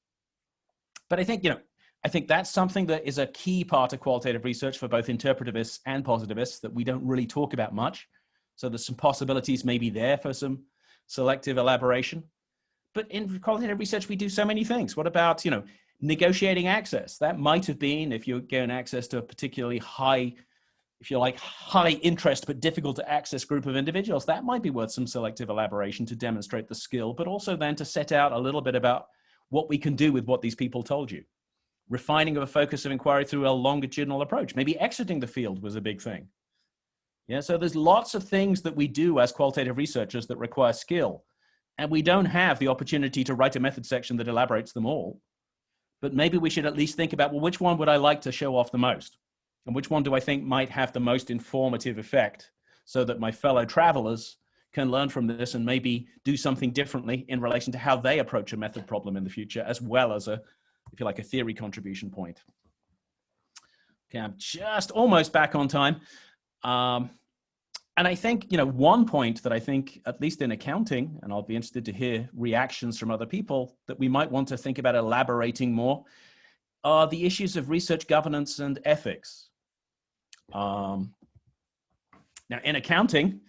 But I think, you know, I think that's something that is a key part of qualitative research for both interpretivists and positivists that we don't really talk about much. So there's some possibilities maybe there for some selective elaboration. But in qualitative research, we do so many things. What about, negotiating access? That might have been, if you're getting access to a particularly high, if you like, high interest but difficult to access group of individuals, that might be worth some selective elaboration to demonstrate the skill, but also then to set out a little bit about what we can do with what these people told you. Refining of a focus of inquiry through a longitudinal approach. Maybe exiting the field was a big thing. Yeah, so there's lots of things that we do as qualitative researchers that require skill. And we don't have the opportunity to write a method section that elaborates them all. But maybe we should at least think about, well, which one would I like to show off the most? And which one do I think might have the most informative effect so that my fellow travelers can learn from this and maybe do something differently in relation to how they approach a method problem in the future, as well as a, if you like, a theory contribution point. Okay, I'm just almost back on time. And I think, one point that I think, at least in accounting, and I'll be interested to hear reactions from other people, that we might want to think about elaborating more are the issues of research governance and ethics. Now, in accounting,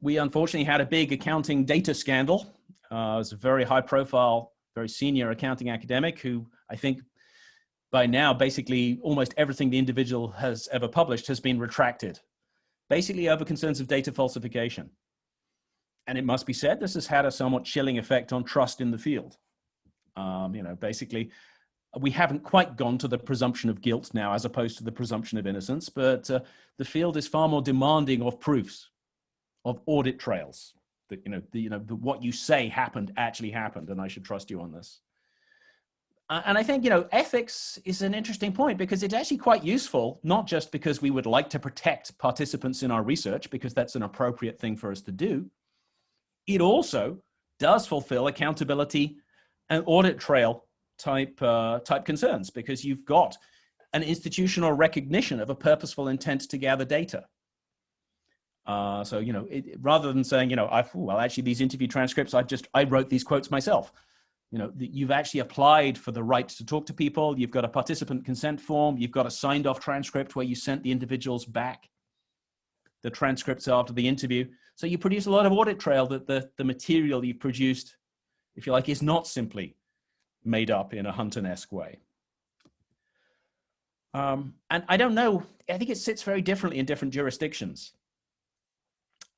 we unfortunately had a big accounting data scandal. It was a very high profile, very senior accounting academic who I think by now, basically almost everything the individual has ever published has been retracted, basically over concerns of data falsification. And it must be said, this has had a somewhat chilling effect on trust in the field. Basically, we haven't quite gone to the presumption of guilt now, as opposed to the presumption of innocence, but the field is far more demanding of proofs, of audit trails, that, what you say actually happened, and I should trust you on this. And I think, ethics is an interesting point because it's actually quite useful, not just because we would like to protect participants in our research, because that's an appropriate thing for us to do. It also does fulfill accountability and audit trail type concerns, because you've got an institutional recognition of a purposeful intent to gather data. Rather than saying, actually these interview transcripts, I wrote these quotes myself. You've actually applied for the right to talk to people. You've got a participant consent form. You've got a signed off transcript where you sent the individuals back the transcripts after the interview. So you produce a lot of audit trail that the material you've produced, if you like, is not simply made up in a Hunton-esque way. And I don't know, I think it sits very differently in different jurisdictions.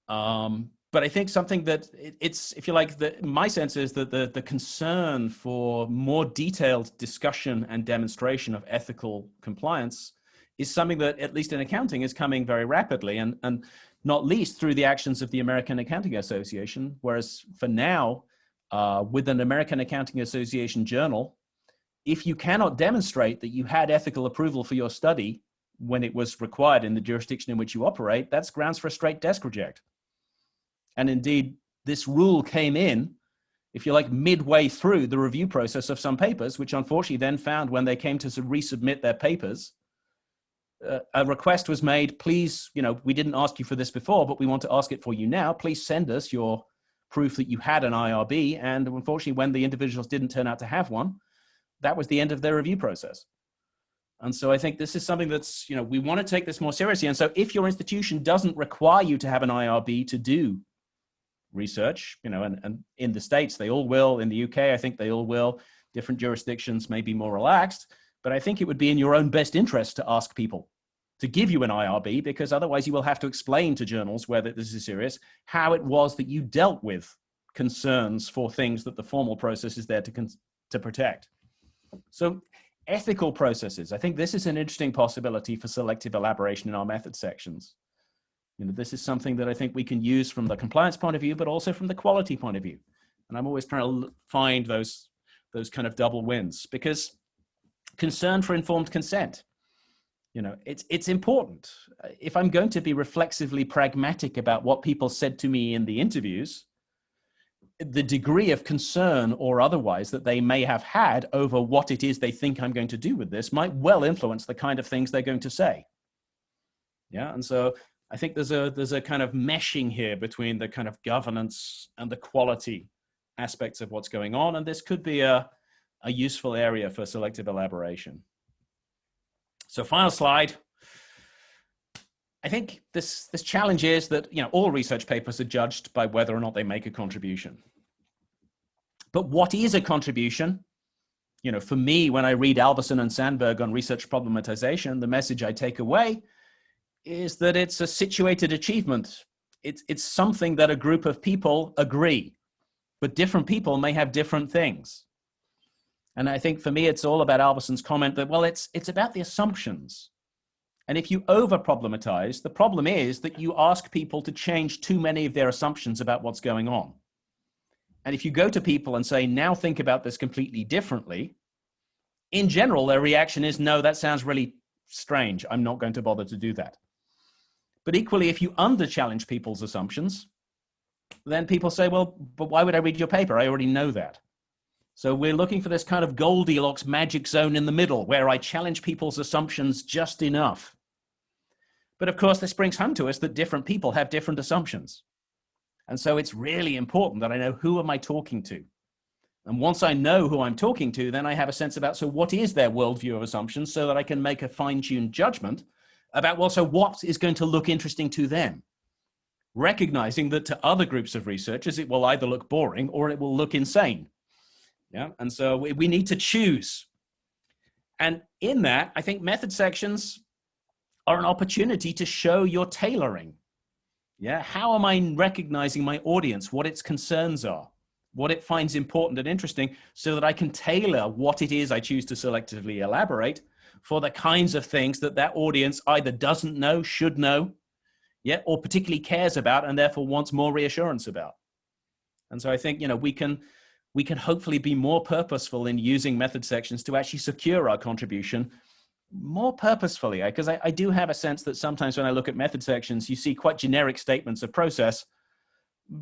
But I think something that it's, if you like, my sense is that the concern for more detailed discussion and demonstration of ethical compliance is something that, at least in accounting, is coming very rapidly, and not least through the actions of the American Accounting Association. Whereas for now, with an American Accounting Association journal, if you cannot demonstrate that you had ethical approval for your study when it was required in the jurisdiction in which you operate, that's grounds for a straight desk reject. And indeed, this rule came in, if you like, midway through the review process of some papers, which unfortunately then found when they came to resubmit their papers, a request was made, please, we didn't ask you for this before, but we want to ask it for you now. Please send us your proof that you had an IRB. And unfortunately, when the individuals didn't turn out to have one, that was the end of their review process. And so I think this is something that's, we want to take this more seriously. And so if your institution doesn't require you to have an IRB to do research, and in the States, they all will. In the UK, I think they all will. Different jurisdictions may be more relaxed, but I think it would be in your own best interest to ask people to give you an IRB, because otherwise you will have to explain to journals whether this is serious, how it was that you dealt with concerns for things that the formal process is there to protect. So ethical processes, I think this is an interesting possibility for selective elaboration in our method sections. This is something that I think we can use from the compliance point of view, but also from the quality point of view. And I'm always trying to find those kind of double wins, because concern for informed consent, it's important. If I'm going to be reflexively pragmatic about what people said to me in the interviews, the degree of concern or otherwise that they may have had over what it is they think I'm going to do with this might well influence the kind of things they're going to say. Yeah, and so I think there's a kind of meshing here between the kind of governance and the quality aspects of what's going on, and this could be a useful area for selective elaboration. So final slide. I think this challenge is that, all research papers are judged by whether or not they make a contribution. But what is a contribution? For me, when I read Alberson and Sandberg on research problematization, the message I take away is that it's a situated achievement. It's something that a group of people agree, but different people may have different things. And I think for me, it's all about Alberson's comment that, well, it's about the assumptions. And if you over-problematize, the problem is that you ask people to change too many of their assumptions about what's going on. And if you go to people and say, now think about this completely differently, in general, their reaction is, no, that sounds really strange. I'm not going to bother to do that. But equally, if you under-challenge people's assumptions, then people say, well, but why would I read your paper? I already know that. So we're looking for this kind of Goldilocks magic zone in the middle where I challenge people's assumptions just enough. But of course, this brings home to us that different people have different assumptions. And so it's really important that I know who am I talking to. And once I know who I'm talking to, then I have a sense about, so what is their worldview of assumptions so that I can make a fine-tuned judgment about, well, so what is going to look interesting to them? Recognizing that to other groups of researchers, it will either look boring or it will look insane. Yeah, and so we need to choose. And in that, I think method sections are an opportunity to show your tailoring. Yeah, how am I recognizing my audience, what its concerns are, what it finds important and interesting, so that I can tailor what it is I choose to selectively elaborate for the kinds of things that that audience either doesn't know, should know, yeah, or particularly cares about and therefore wants more reassurance about. And so I think, we can hopefully be more purposeful in using method sections to actually secure our contribution more purposefully, because I do have a sense that sometimes when I look at method sections, you see quite generic statements of process,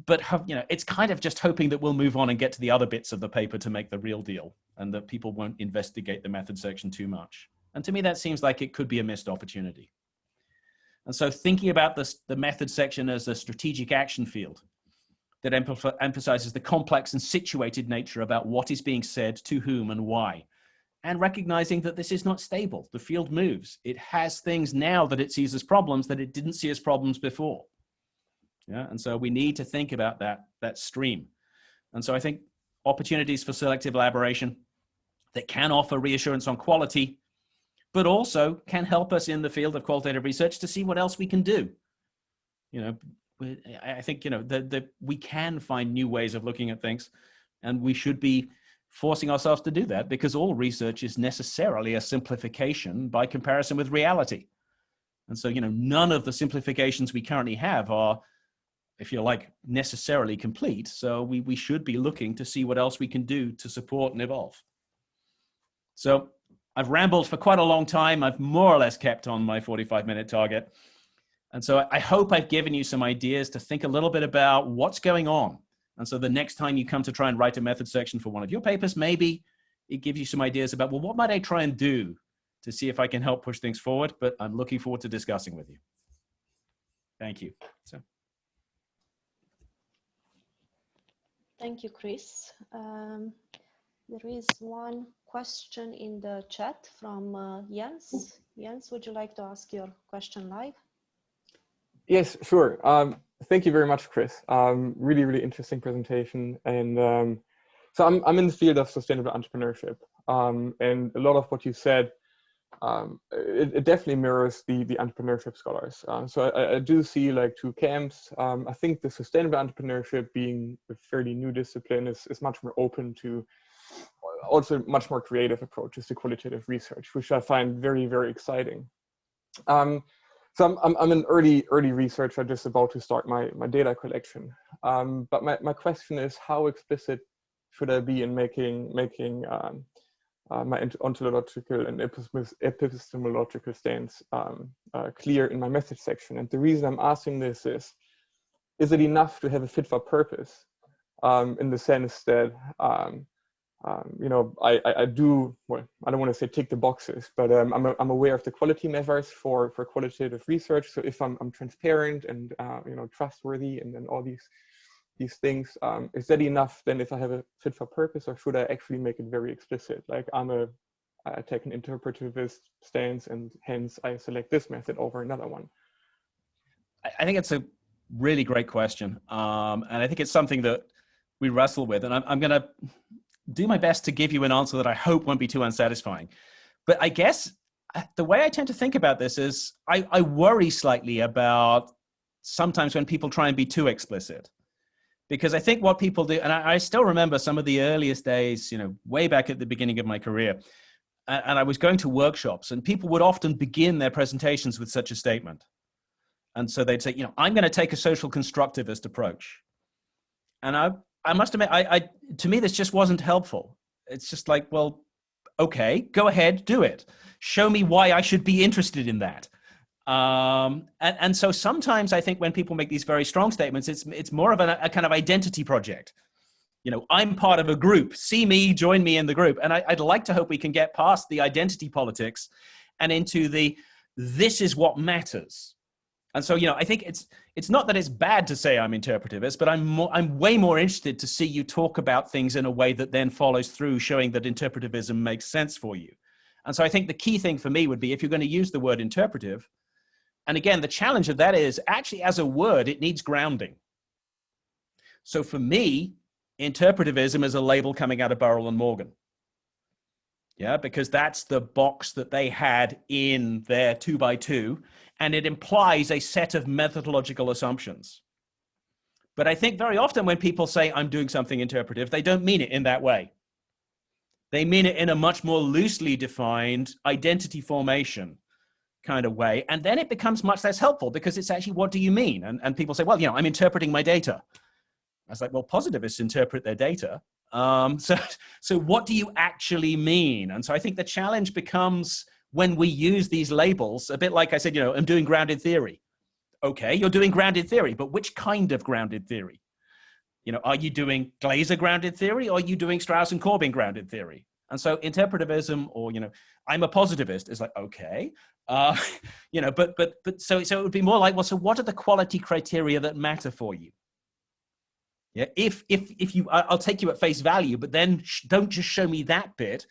but it's kind of just hoping that we'll move on and get to the other bits of the paper to make the real deal, and that people won't investigate the method section too much. And to me, that seems like it could be a missed opportunity. And so thinking about the method section as a strategic action field that emphasizes the complex and situated nature about what is being said, to whom and why, and recognizing that this is not stable. The field moves. It has things now that it sees as problems that it didn't see as problems before. Yeah, and so we need to think about that stream. And so I think opportunities for selective elaboration that can offer reassurance on quality, but also can help us in the field of qualitative research to see what else we can do. I think, we can find new ways of looking at things, and we should be forcing ourselves to do that, because all research is necessarily a simplification by comparison with reality. And so, none of the simplifications we currently have are, if you like, necessarily complete. So we should be looking to see what else we can do to support and evolve. So I've rambled for quite a long time. I've more or less kept on my 45-minute target. And so I hope I've given you some ideas to think a little bit about what's going on. And so the next time you come to try and write a method section for one of your papers, maybe it gives you some ideas about, well, what might I try and do to see if I can help push things forward? But I'm looking forward to discussing with you. Thank you. Thank you, Chris. There is one question in the chat from Jens. Jens, would you like to ask your question live? Yes, sure. Thank you very much, Chris. Really, really interesting presentation. And so I'm in the field of sustainable entrepreneurship. And a lot of what you said, it definitely mirrors the entrepreneurship scholars. So I do see like two camps. I think the sustainable entrepreneurship, being a fairly new discipline, is much more open to also much more creative approaches to qualitative research, which I find very, very exciting. So I'm an early researcher, just about to start my data collection. But my question is, how explicit should I be in making my ontological and epistemological stance clear in my message section? And the reason I'm asking this is it enough to have a fit for purpose, in the sense that I do, well, I don't want to say tick the boxes, but I'm aware of the quality measures for qualitative research. So if I'm transparent and trustworthy, and then all these things, is that enough then if I have a fit for purpose, or should I actually make it very explicit? Like I take an interpretivist stance, and hence I select this method over another one. I think it's a really great question. And I think it's something that we wrestle with. And I'm going to do my best to give you an answer that I hope won't be too unsatisfying. But I guess the way I tend to think about this is I worry slightly about sometimes when people try and be too explicit. Because I think what people do, and I still remember some of the earliest days, way back at the beginning of my career, and I was going to workshops, and people would often begin their presentations with such a statement. And so they'd say, I'm going to take a social constructivist approach. And I must admit, to me, this just wasn't helpful. It's just like, well, okay, go ahead, do it. Show me why I should be interested in that. And so sometimes I think when people make these very strong statements, it's more of a kind of identity project. I'm part of a group. See me, join me in the group. And I'd like to hope we can get past the identity politics and into this is what matters. And so, I think it's not that it's bad to say I'm interpretivist, but I'm way more interested to see you talk about things in a way that then follows through, showing that interpretivism makes sense for you. And so I think the key thing for me would be, if you're going to use the word interpretive, and again, the challenge of that is actually as a word, it needs grounding. So for me, interpretivism is a label coming out of Burrell and Morgan. Yeah, because that's the box that they had in their 2x2, and it implies a set of methodological assumptions. But I think very often when people say I'm doing something interpretive, they don't mean it in that way. They mean it in a much more loosely defined identity formation kind of way. And then it becomes much less helpful, because it's actually, what do you mean? And people say, well, I'm interpreting my data. I was like, well, positivists interpret their data. So what do you actually mean? And so I think the challenge becomes when we use these labels, a bit like I said, I'm doing grounded theory. Okay, you're doing grounded theory, but which kind of grounded theory? Are you doing Glaser grounded theory, or are you doing Strauss and Corbin grounded theory? And so interpretivism, or, I'm a positivist, is like, okay. But so it would be more like, well, so what are the quality criteria that matter for you? Yeah, if you, I'll take you at face value, but then don't just show me that bit.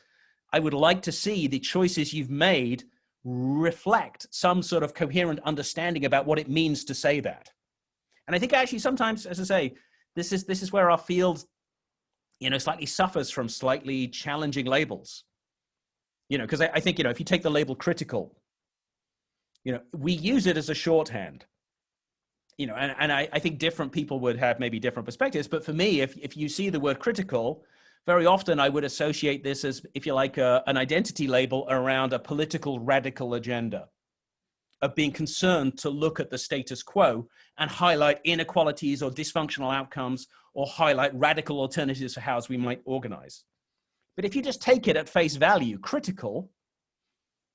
I would like to see the choices you've made reflect some sort of coherent understanding about what it means to say that. And I think actually sometimes, as I say, this is where our field, slightly suffers from slightly challenging labels. Because I think, if you take the label critical, we use it as a shorthand. And I think different people would have maybe different perspectives. But for me, if you see the word critical, very often I would associate this as, if you like, an identity label around a political radical agenda of being concerned to look at the status quo and highlight inequalities or dysfunctional outcomes, or highlight radical alternatives for how we might organize. But if you just take it at face value, critical,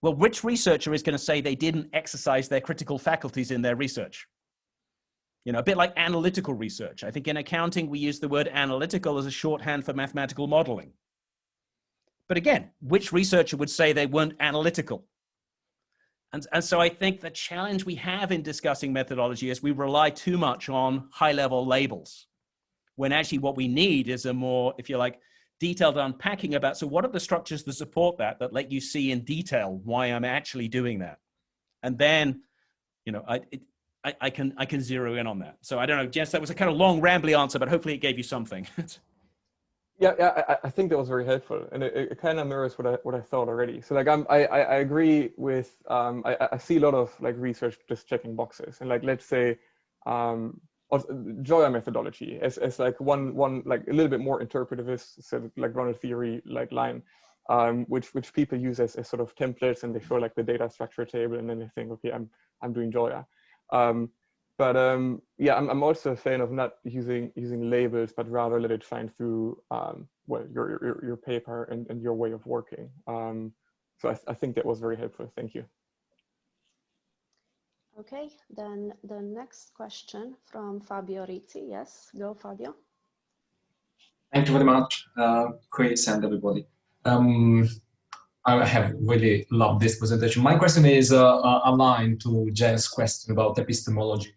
well, which researcher is going to say they didn't exercise their critical faculties in their research? A bit like analytical research. I think in accounting, we use the word analytical as a shorthand for mathematical modeling. But again, which researcher would say they weren't analytical? And so I think the challenge we have in discussing methodology is we rely too much on high-level labels, when actually what we need is a more, if you like, detailed unpacking about, so what are the structures that support that let you see in detail why I'm actually doing that? And then, I can zero in on that. So I don't know, Jess, that was a kind of long, rambly answer, but hopefully it gave you something. Yeah, I think that was very helpful, and it kind of mirrors what I thought already. So like I agree with I see a lot of like research just checking boxes, and like let's say Joya methodology as like one like a little bit more interpretivist, so like grounded theory like line, which people use as sort of templates, and they show like the data structure table, and then they think, okay, I'm doing Joya. Yeah, I'm also a fan of not using labels, but rather let it shine through well, your paper and your way of working. So I think that was very helpful. Thank you. Okay, then the next question from Fabio Rizzi. Yes, go Fabio. Thank you very much, Chris and everybody. I have really loved this presentation. My question is aligned to Jen's question about epistemology.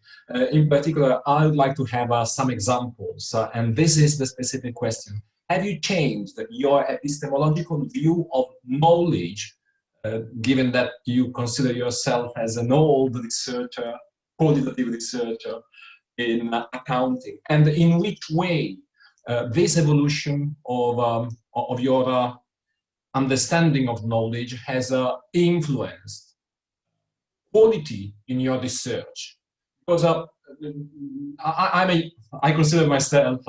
In particular, I would like to have some examples, and this is the specific question. Have you changed your epistemological view of knowledge, given that you consider yourself as an old researcher qualitative researcher in accounting, and in which way this evolution of your understanding of knowledge has influenced quality in your research. Because I consider myself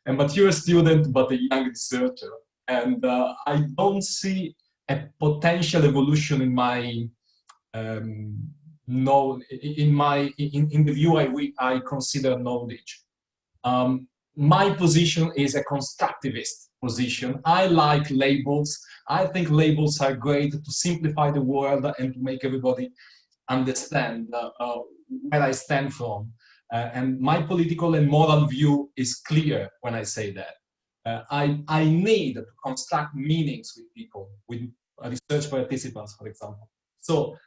a mature student, but a young researcher, and I don't see a potential evolution in my in the view I consider knowledge. My position is a constructivist position. I like labels. I think labels are great to simplify the world and to make everybody understand where I stand from. And my political and moral view is clear when I say that. I need to construct meanings with people, with research participants, for example. So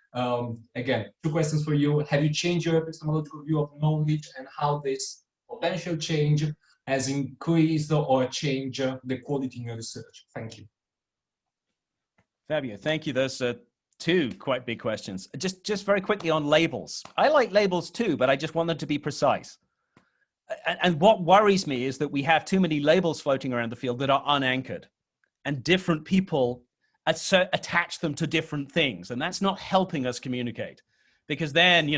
again, two questions for you. Have you changed your epistemological view of knowledge, and how this potential change has increased or changed the quality in your research? Thank you. Fabio, thank you. Those are two quite big questions. Just very quickly on labels. I like labels too, but I just want them to be precise. And what worries me is that we have too many labels floating around the field that are unanchored, and different people attach them to different things. And that's not helping us communicate, because then,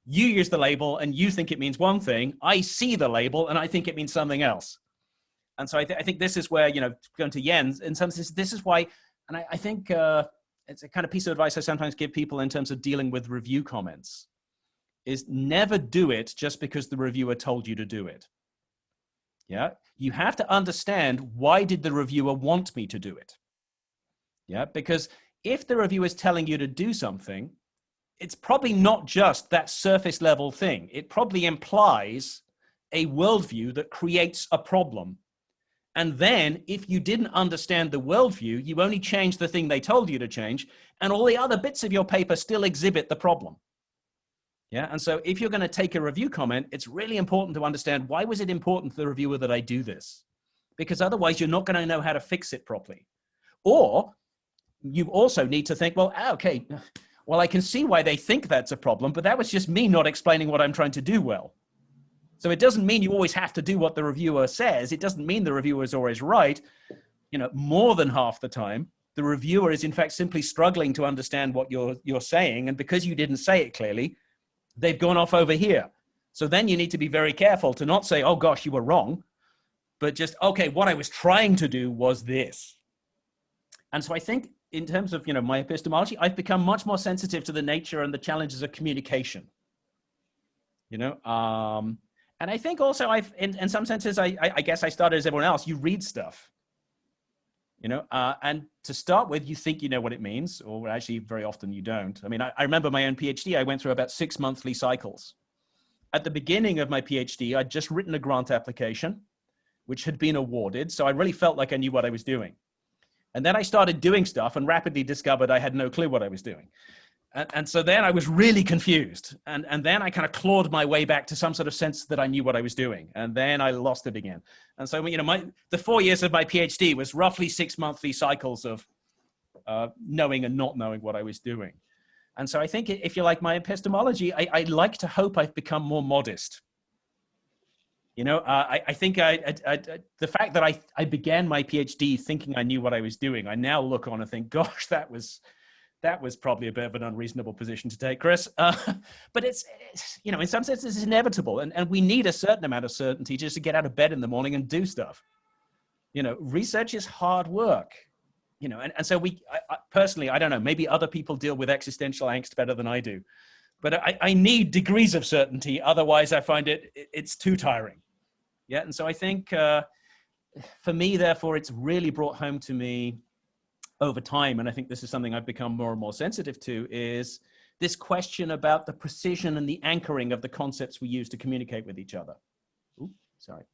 you use the label and you think it means one thing. I see the label and I think it means something else. And so I think this is where, going to Jens, in some sense, this is why, and I think it's a kind of piece of advice I sometimes give people in terms of dealing with review comments, is never do it just because the reviewer told you to do it. Yeah, you have to understand, why did the reviewer want me to do it? Yeah, because if the reviewer is telling you to do something, it's probably not just that surface level thing. It probably implies a worldview that creates a problem. And then if you didn't understand the worldview, you only changed the thing they told you to change, and all the other bits of your paper still exhibit the problem. Yeah, and so if you're going to take a review comment, it's really important to understand, why was it important to the reviewer that I do this? Because otherwise you're not going to know how to fix it properly. Or you also need to think, well, okay, well, I can see why they think that's a problem, but that was just me not explaining what I'm trying to do well. So it doesn't mean you always have to do what the reviewer says. It doesn't mean the reviewer is always right. More than half the time, the reviewer is in fact simply struggling to understand what you're saying. And because you didn't say it clearly, they've gone off over here. So then you need to be very careful to not say, oh gosh, you were wrong, but just, okay, what I was trying to do was this. And so I think in terms of, my epistemology, I've become much more sensitive to the nature and the challenges of communication. And I think also in some senses, I guess I started as everyone else. You read stuff, and to start with, you think you know what it means, or actually very often you don't. I mean, I remember my own PhD, I went through about 6 monthly cycles. At the beginning of my PhD, I'd just written a grant application, which had been awarded. So I really felt like I knew what I was doing. And then I started doing stuff and rapidly discovered I had no clue what I was doing. And so then I was really confused. And then I kind of clawed my way back to some sort of sense that I knew what I was doing. And then I lost it again. And so, the 4 years of my PhD was roughly 6 monthly cycles of knowing and not knowing what I was doing. And so I think, if you like my epistemology, I like to hope I've become more modest. I think the fact that I began my PhD thinking I knew what I was doing, I now look on and think, gosh, that was probably a bit of an unreasonable position to take, Chris. But it's in some sense, it's inevitable. And we need a certain amount of certainty just to get out of bed in the morning and do stuff. Research is hard work, and so I personally, I don't know, maybe other people deal with existential angst better than I do, but I need degrees of certainty. Otherwise I find it's too tiring. Yeah. And so I think for me, therefore, it's really brought home to me over time, and I think this is something I've become more and more sensitive to, is this question about the precision and the anchoring of the concepts we use to communicate with each other. Ooh, sorry.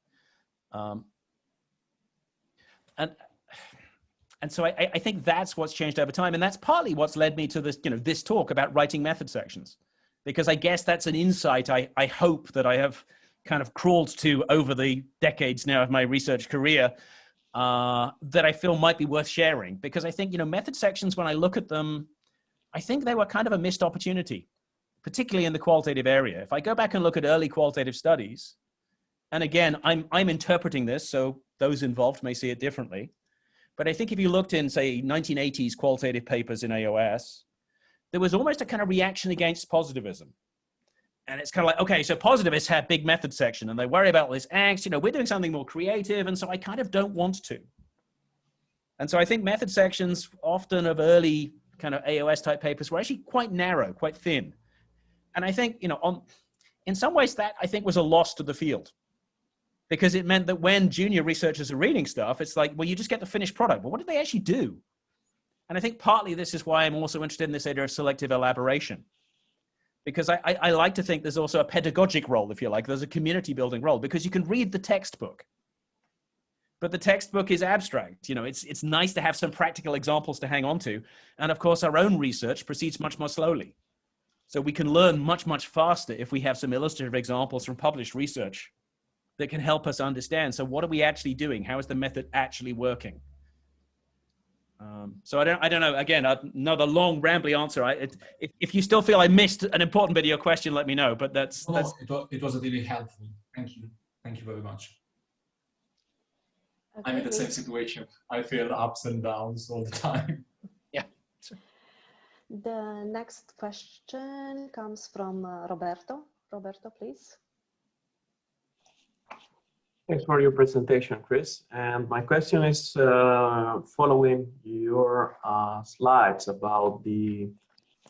And so I think that's what's changed over time, and that's partly what's led me to this, this talk about writing method sections, because I guess that's an insight I hope that I have kind of crawled to over the decades now of my research career, that I feel might be worth sharing. Because I think, method sections, when I look at them, I think they were kind of a missed opportunity. particularly in the qualitative area. If I go back and look at early qualitative studies, and again, I'm interpreting this, so those involved may see it differently. But I think if you looked in, say, 1980s qualitative papers in AOS, there was almost a kind of reaction against positivism. And it's kind of like, okay, so positivists have big method section and they worry about all this angst, you know, we're doing something more creative. And so I kind of don't want to. And so I think method sections often of early kind of AOS type papers were actually quite narrow, quite thin. And I think, you know, in some ways that I think was a loss to the field, because it meant that when junior researchers are reading stuff, it's like, well, you just get the finished product, but what did they actually do? And I think partly this is why I'm also interested in this idea of selective elaboration, because I like to think there's also a pedagogic role, if you like, there's a community building role, because you can read the textbook, but the textbook is abstract. You know, it's nice to have some practical examples to hang on to. And of course, our own research proceeds much more slowly. So we can learn much, much faster if we have some illustrative examples from published research that can help us understand. So what are we actually doing? How is the method actually working? So I don't know. Again, another long, rambly answer. If you still feel I missed an important bit of your question, let me know. But that's it was really helpful. Thank you. Thank you very much. Okay, I'm in the same situation. I feel ups and downs all the time. Yeah. The next question comes from Roberto. Roberto, please. Thanks for your presentation, Chris. And my question is following your slides about the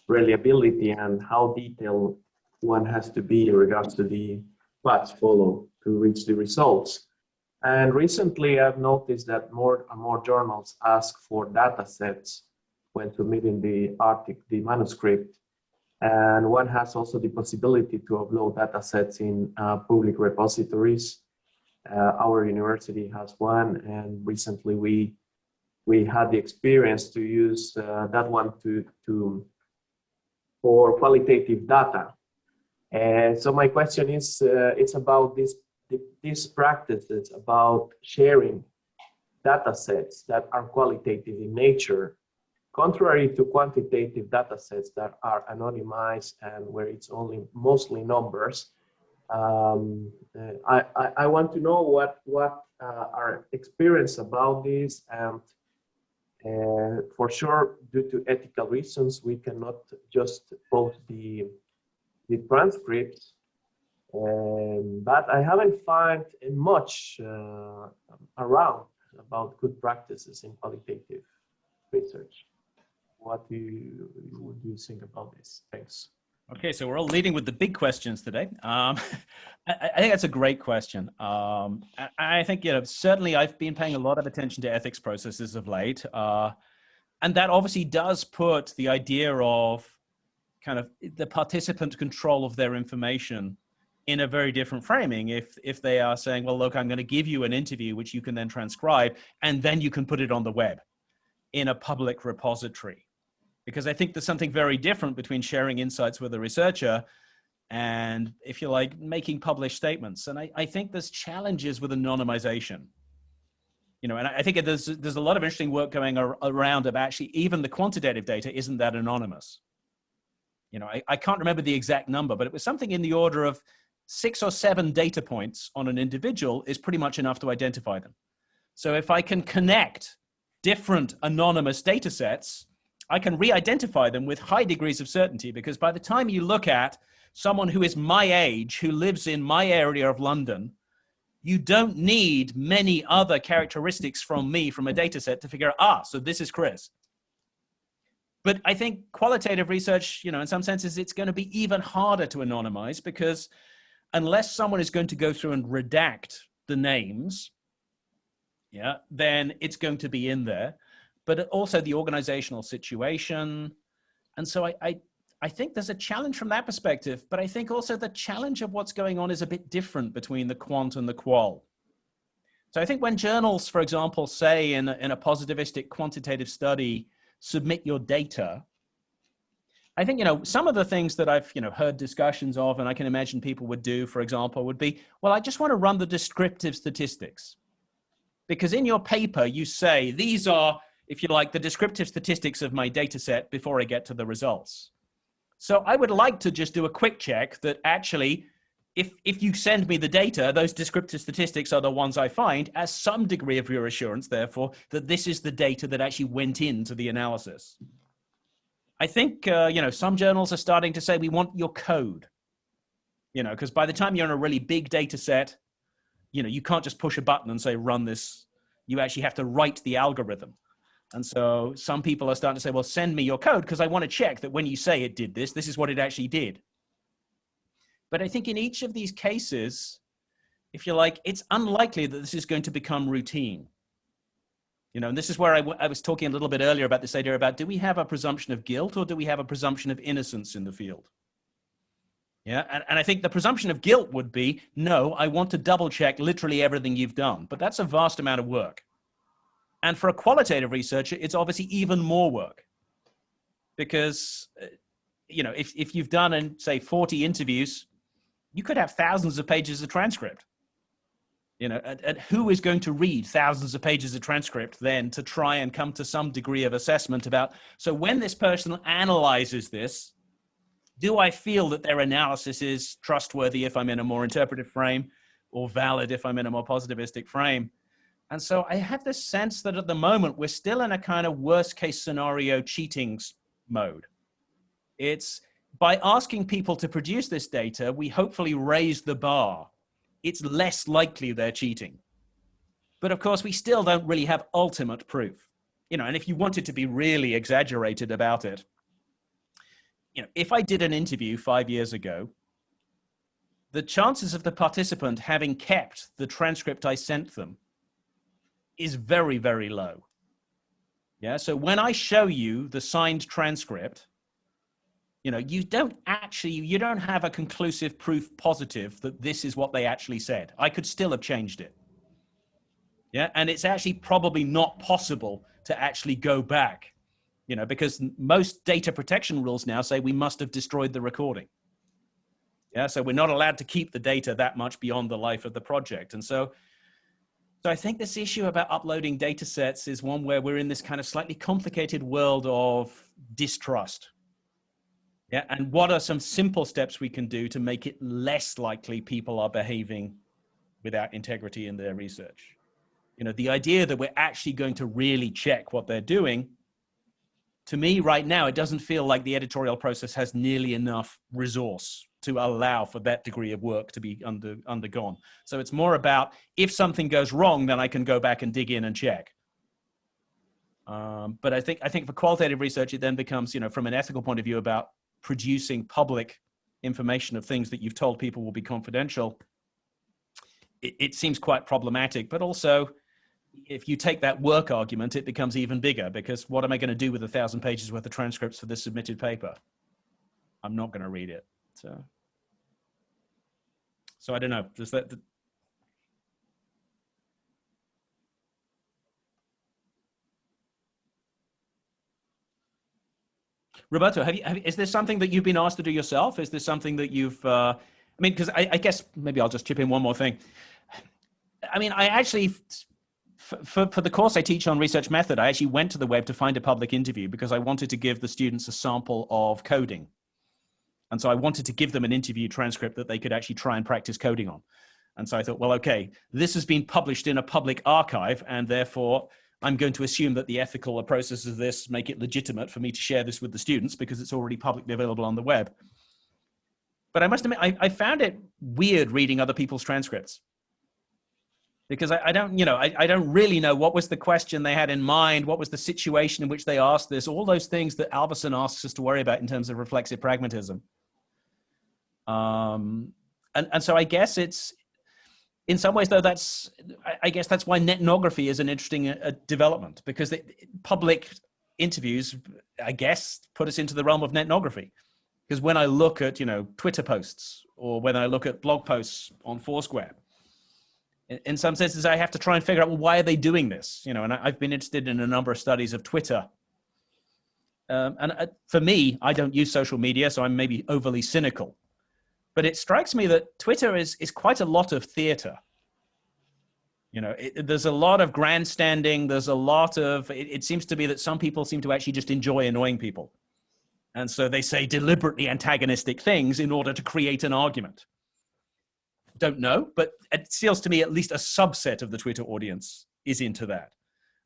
reliability and how detailed one has to be in regards to the paths followed to reach the results. And recently I've noticed that more and more journals ask for data sets when submitting the article, the manuscript. And one has also the possibility to upload data sets in public repositories. Our university has one, and recently we had the experience to use that one for qualitative data. And so my question is, it's about these practices about sharing data sets that are qualitative in nature, contrary to quantitative data sets that are anonymized and where it's only mostly numbers. I want to know what our experience about this, and for sure, due to ethical reasons, we cannot just post the transcripts. But I haven't found much around about good practices in qualitative research. What do you think about this? Thanks. Okay, so we're all leading with the big questions today. I think that's a great question. I think, you know, certainly I've been paying a lot of attention to ethics processes of late. And that obviously does put the idea of kind of the participant control of their information in a very different framing. If they are saying, well, look, I'm going to give you an interview, which you can then transcribe, and then you can put it on the web in a public repository. Because I think there's something very different between sharing insights with a researcher and, if you like, making published statements. And I think there's challenges with anonymization. You know, and I think there's a lot of interesting work going around of actually even the quantitative data isn't that anonymous. You know, I can't remember the exact number, but it was something in the order of 6 or 7 data points on an individual is pretty much enough to identify them. So if I can connect different anonymous data sets, I can re-identify them with high degrees of certainty, because by the time you look at someone who is my age, who lives in my area of London, you don't need many other characteristics from me from a data set to figure out, so this is Chris. But I think qualitative research, you know, in some senses, it's going to be even harder to anonymize, because unless someone is going to go through and redact the names, yeah, then it's going to be in there. But also the organizational situation. And so I think there's a challenge from that perspective, but I think also the challenge of what's going on is a bit different between the quant and the qual. So I think when journals, for example, say in a positivistic quantitative study, submit your data, I think, you know, some of the things that I've, you know, heard discussions of, and I can imagine people would do, for example, would be, well, I just want to run the descriptive statistics. Because in your paper, you say, these are, if you like, the descriptive statistics of my data set before I get to the results. So I would like to just do a quick check that actually, if you send me the data, those descriptive statistics are the ones I find, as some degree of reassurance, therefore, that this is the data that actually went into the analysis. I think, some journals are starting to say we want your code, because by the time you're in a really big data set, you can't just push a button and say, run this. You actually have to write the algorithm. And so some people are starting to say, well, send me your code because I want to check that when you say it did this, this is what it actually did. But I think in each of these cases, if you like, it's unlikely that this is going to become routine. And this is where I was talking a little bit earlier about this idea about, do we have a presumption of guilt or do we have a presumption of innocence in the field? Yeah, and I think the presumption of guilt would be, no, I want to double check literally everything you've done, but that's a vast amount of work. And for a qualitative researcher, it's obviously even more work because, if you've done, say, 40 interviews, you could have thousands of pages of transcript. And who is going to read thousands of pages of transcript then to try and come to some degree of assessment about, so when this person analyzes this, do I feel that their analysis is trustworthy if I'm in a more interpretive frame or valid if I'm in a more positivistic frame? And so I have this sense that at the moment, we're still in a kind of worst case scenario cheating mode. It's by asking people to produce this data, we hopefully raise the bar. It's less likely they're cheating. But of course, we still don't really have ultimate proof. And if you wanted to be really exaggerated about it, if I did an interview 5 years ago, the chances of the participant having kept the transcript I sent them is very, very low. Yeah, so when I show you the signed transcript, you don't have a conclusive proof positive that this is what they actually said. I could still have changed it. Yeah, and it's actually probably not possible to actually go back, because most data protection rules now say we must have destroyed the recording. Yeah, so we're not allowed to keep the data that much beyond the life of the project. And so I think this issue about uploading data sets is one where we're in this kind of slightly complicated world of distrust. Yeah, and what are some simple steps we can do to make it less likely people are behaving without integrity in their research? The idea that we're actually going to really check what they're doing, to me right now, it doesn't feel like the editorial process has nearly enough resource to allow for that degree of work to be undergone. So it's more about, if something goes wrong, then I can go back and dig in and check. But I think for qualitative research, it then becomes, from an ethical point of view, about producing public information of things that you've told people will be confidential. It seems quite problematic, but also if you take that work argument, it becomes even bigger, because what am I going to do with 1,000 pages worth of transcripts for this submitted paper? I'm not going to read it. So I don't know. Does that? Roberto, is this something that you've been asked to do yourself? Is this something that you've, because I guess maybe I'll just chip in one more thing. I actually, for the course I teach on research method, I actually went to the web to find a public interview because I wanted to give the students a sample of coding. And so I wanted to give them an interview transcript that they could actually try and practice coding on. And so I thought, well, okay, this has been published in a public archive, and therefore I'm going to assume that the ethical processes of this make it legitimate for me to share this with the students because it's already publicly available on the web. But I must admit, I found it weird reading other people's transcripts, because I don't really know what was the question they had in mind, what was the situation in which they asked this, all those things that Alverson asks us to worry about in terms of reflexive pragmatism. And so I guess it's, in some ways though, I guess that's why netnography is an interesting development, because public interviews, I guess, put us into the realm of netnography. Because when I look at, Twitter posts, or when I look at blog posts on Foursquare, in some senses, I have to try and figure out, well, why are they doing this? And I've been interested in a number of studies of Twitter. And for me, I don't use social media, so I'm maybe overly cynical. But it strikes me that Twitter is quite a lot of theater. There's a lot of grandstanding. There's a lot of, it seems to be that some people seem to actually just enjoy annoying people. And so they say deliberately antagonistic things in order to create an argument. Don't know, but it feels to me at least a subset of the Twitter audience is into that.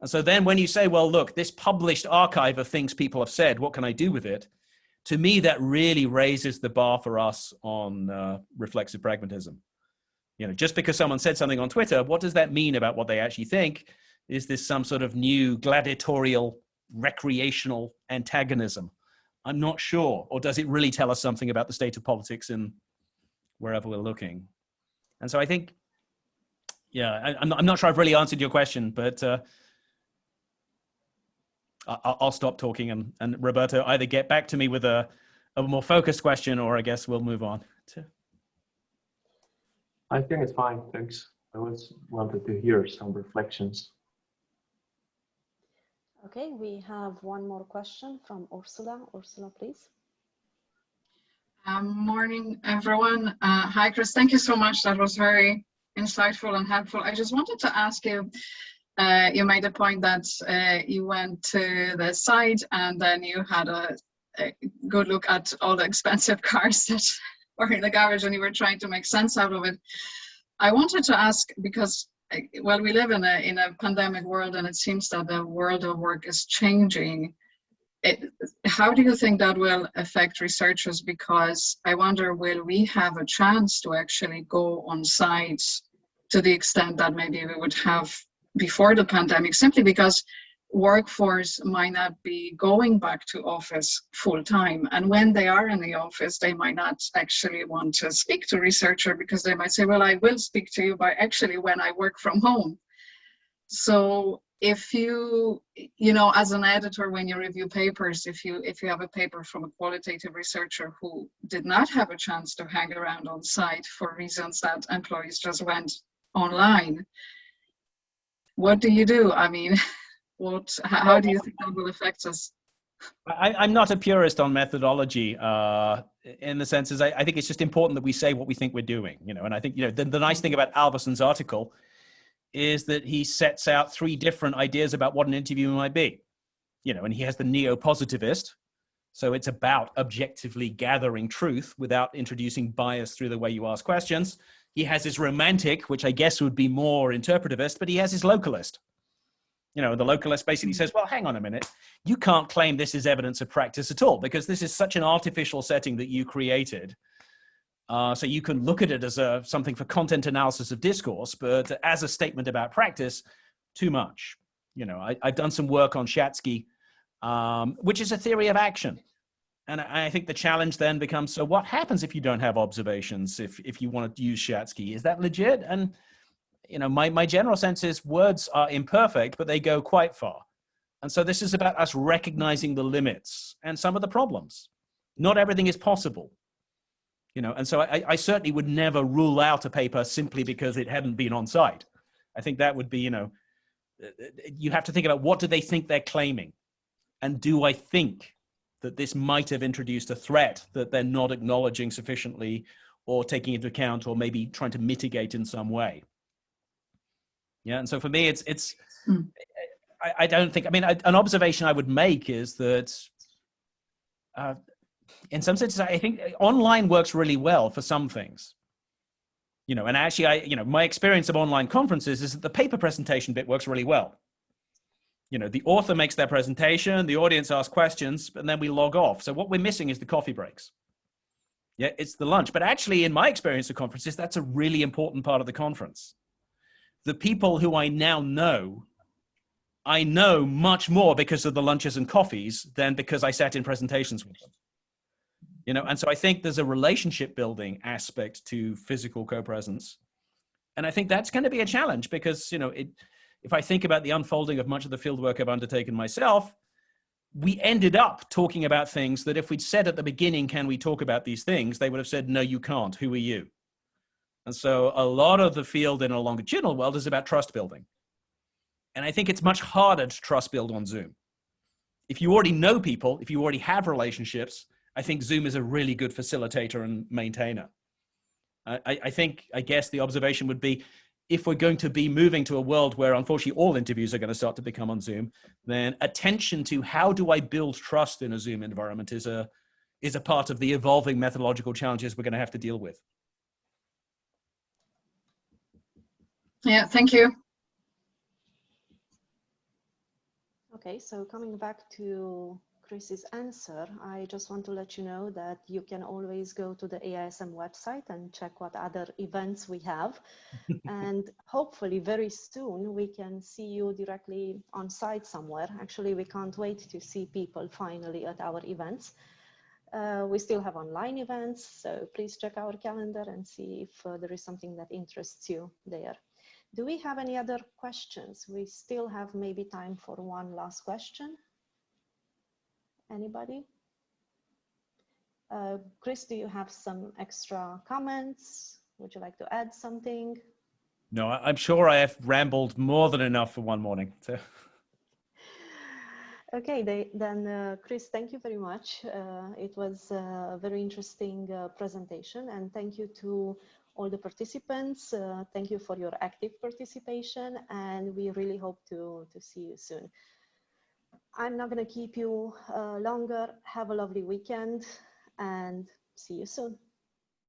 And so then when you say, well, look, this published archive of things people have said, what can I do with it? To me, that really raises the bar for us on reflexive pragmatism. You know, just because someone said something on Twitter, what does that mean about what they actually think? Is this some sort of new gladiatorial, recreational antagonism? I'm not sure. Or does it really tell us something about the state of politics in wherever we're looking? And so I think, yeah, I'm not sure I've really answered your question, but I'll stop talking and Roberto, either get back to me with a more focused question, or I guess we'll move on to. I think it's fine, thanks. I wanted to hear some reflections. Okay, we have one more question from Ursula. Ursula, please. Morning, everyone. Hi, Chris. Thank you so much. That was very insightful and helpful. I just wanted to ask you, you made a point that you went to the site and then you had a good look at all the expensive cars that were in the garage and you were trying to make sense out of it. I wanted to ask, because well, we live in a pandemic world and it seems that the world of work is changing. How do you think that will affect researchers? Because I wonder, will we have a chance to actually go on site to the extent that maybe we would have before the pandemic, simply because workforce might not be going back to office full time. And when they are in the office, they might not actually want to speak to researcher because they might say, well, I will speak to you, but actually when I work from home. So if you know, as an editor, when you review papers, if you have a paper from a qualitative researcher who did not have a chance to hang around on site for reasons that employees just went online, what do you do? I mean, how do you think that will affect us? I'm not a purist on methodology in the sense is I think it's just important that we say what we think we're doing, you know, and I think, you know, the nice thing about Alverson's article is that he sets out 3 different ideas about what an interview might be, you know, and he has the neo-positivist. So it's about objectively gathering truth without introducing bias through the way you ask questions. He has his romantic, which I guess would be more interpretivist, but he has his localist. You know, the localist basically says, well, hang on a minute. You can't claim this is evidence of practice at all because this is such an artificial setting that you created. So you can look at it as something for content analysis of discourse, but as a statement about practice, too much. You know, I've done some work on Shatsky, which is a theory of action. And I think the challenge then becomes, so what happens if you don't have observations, if you want to use Shatsky? Is that legit? And, you know, my general sense is words are imperfect, but they go quite far. And so this is about us recognizing the limits and some of the problems. Not everything is possible. You know, and so I certainly would never rule out a paper simply because it hadn't been on site. I think that would be, you know, you have to think about what do they think they're claiming? And do I think that this might have introduced a threat that they're not acknowledging sufficiently or taking into account or maybe trying to mitigate in some way? Yeah, and so for me, I don't think, I mean, an observation I would make is that in some senses, I think online works really well for some things. You know, and actually, you know, my experience of online conferences is that the paper presentation bit works really well. You know, the author makes their presentation, the audience asks questions, and then we log off. So what we're missing is the coffee breaks. Yeah, it's the lunch. But actually, in my experience of conferences, that's a really important part of the conference. The people who I now know, I know much more because of the lunches and coffees than because I sat in presentations with them. You know, and so I think there's a relationship building aspect to physical co-presence. And I think that's going to be a challenge because, you know, if I think about the unfolding of much of the fieldwork I've undertaken myself, we ended up talking about things that if we'd said at the beginning, can we talk about these things? They would have said, no, you can't. Who are you? And so a lot of the field in a longitudinal world is about trust building. And I think it's much harder to trust build on Zoom. If you already know people, if you already have relationships, I think Zoom is a really good facilitator and maintainer. I guess the observation would be, if we're going to be moving to a world where unfortunately all interviews are going to start to become on Zoom, then attention to how do I build trust in a Zoom environment is a part of the evolving methodological challenges we're going to have to deal with. Yeah, thank you. Okay, so coming back to Chris's answer, I just want to let you know that you can always go to the EIASM website and check what other events we have. And hopefully very soon we can see you directly on site somewhere. Actually, we can't wait to see people finally at our events. We still have online events, so please check our calendar and see if there is something that interests you there. Do we have any other questions? We still have maybe time for one last question. Anybody? Chris, do you have some extra comments? Would you like to add something? No, I'm sure I have rambled more than enough for one morning. So. Okay, then Chris, thank you very much. It was a very interesting presentation, and thank you to all the participants. Thank you for your active participation, and we really hope to see you soon. I'm not going to keep you longer. Have a lovely weekend and see you soon.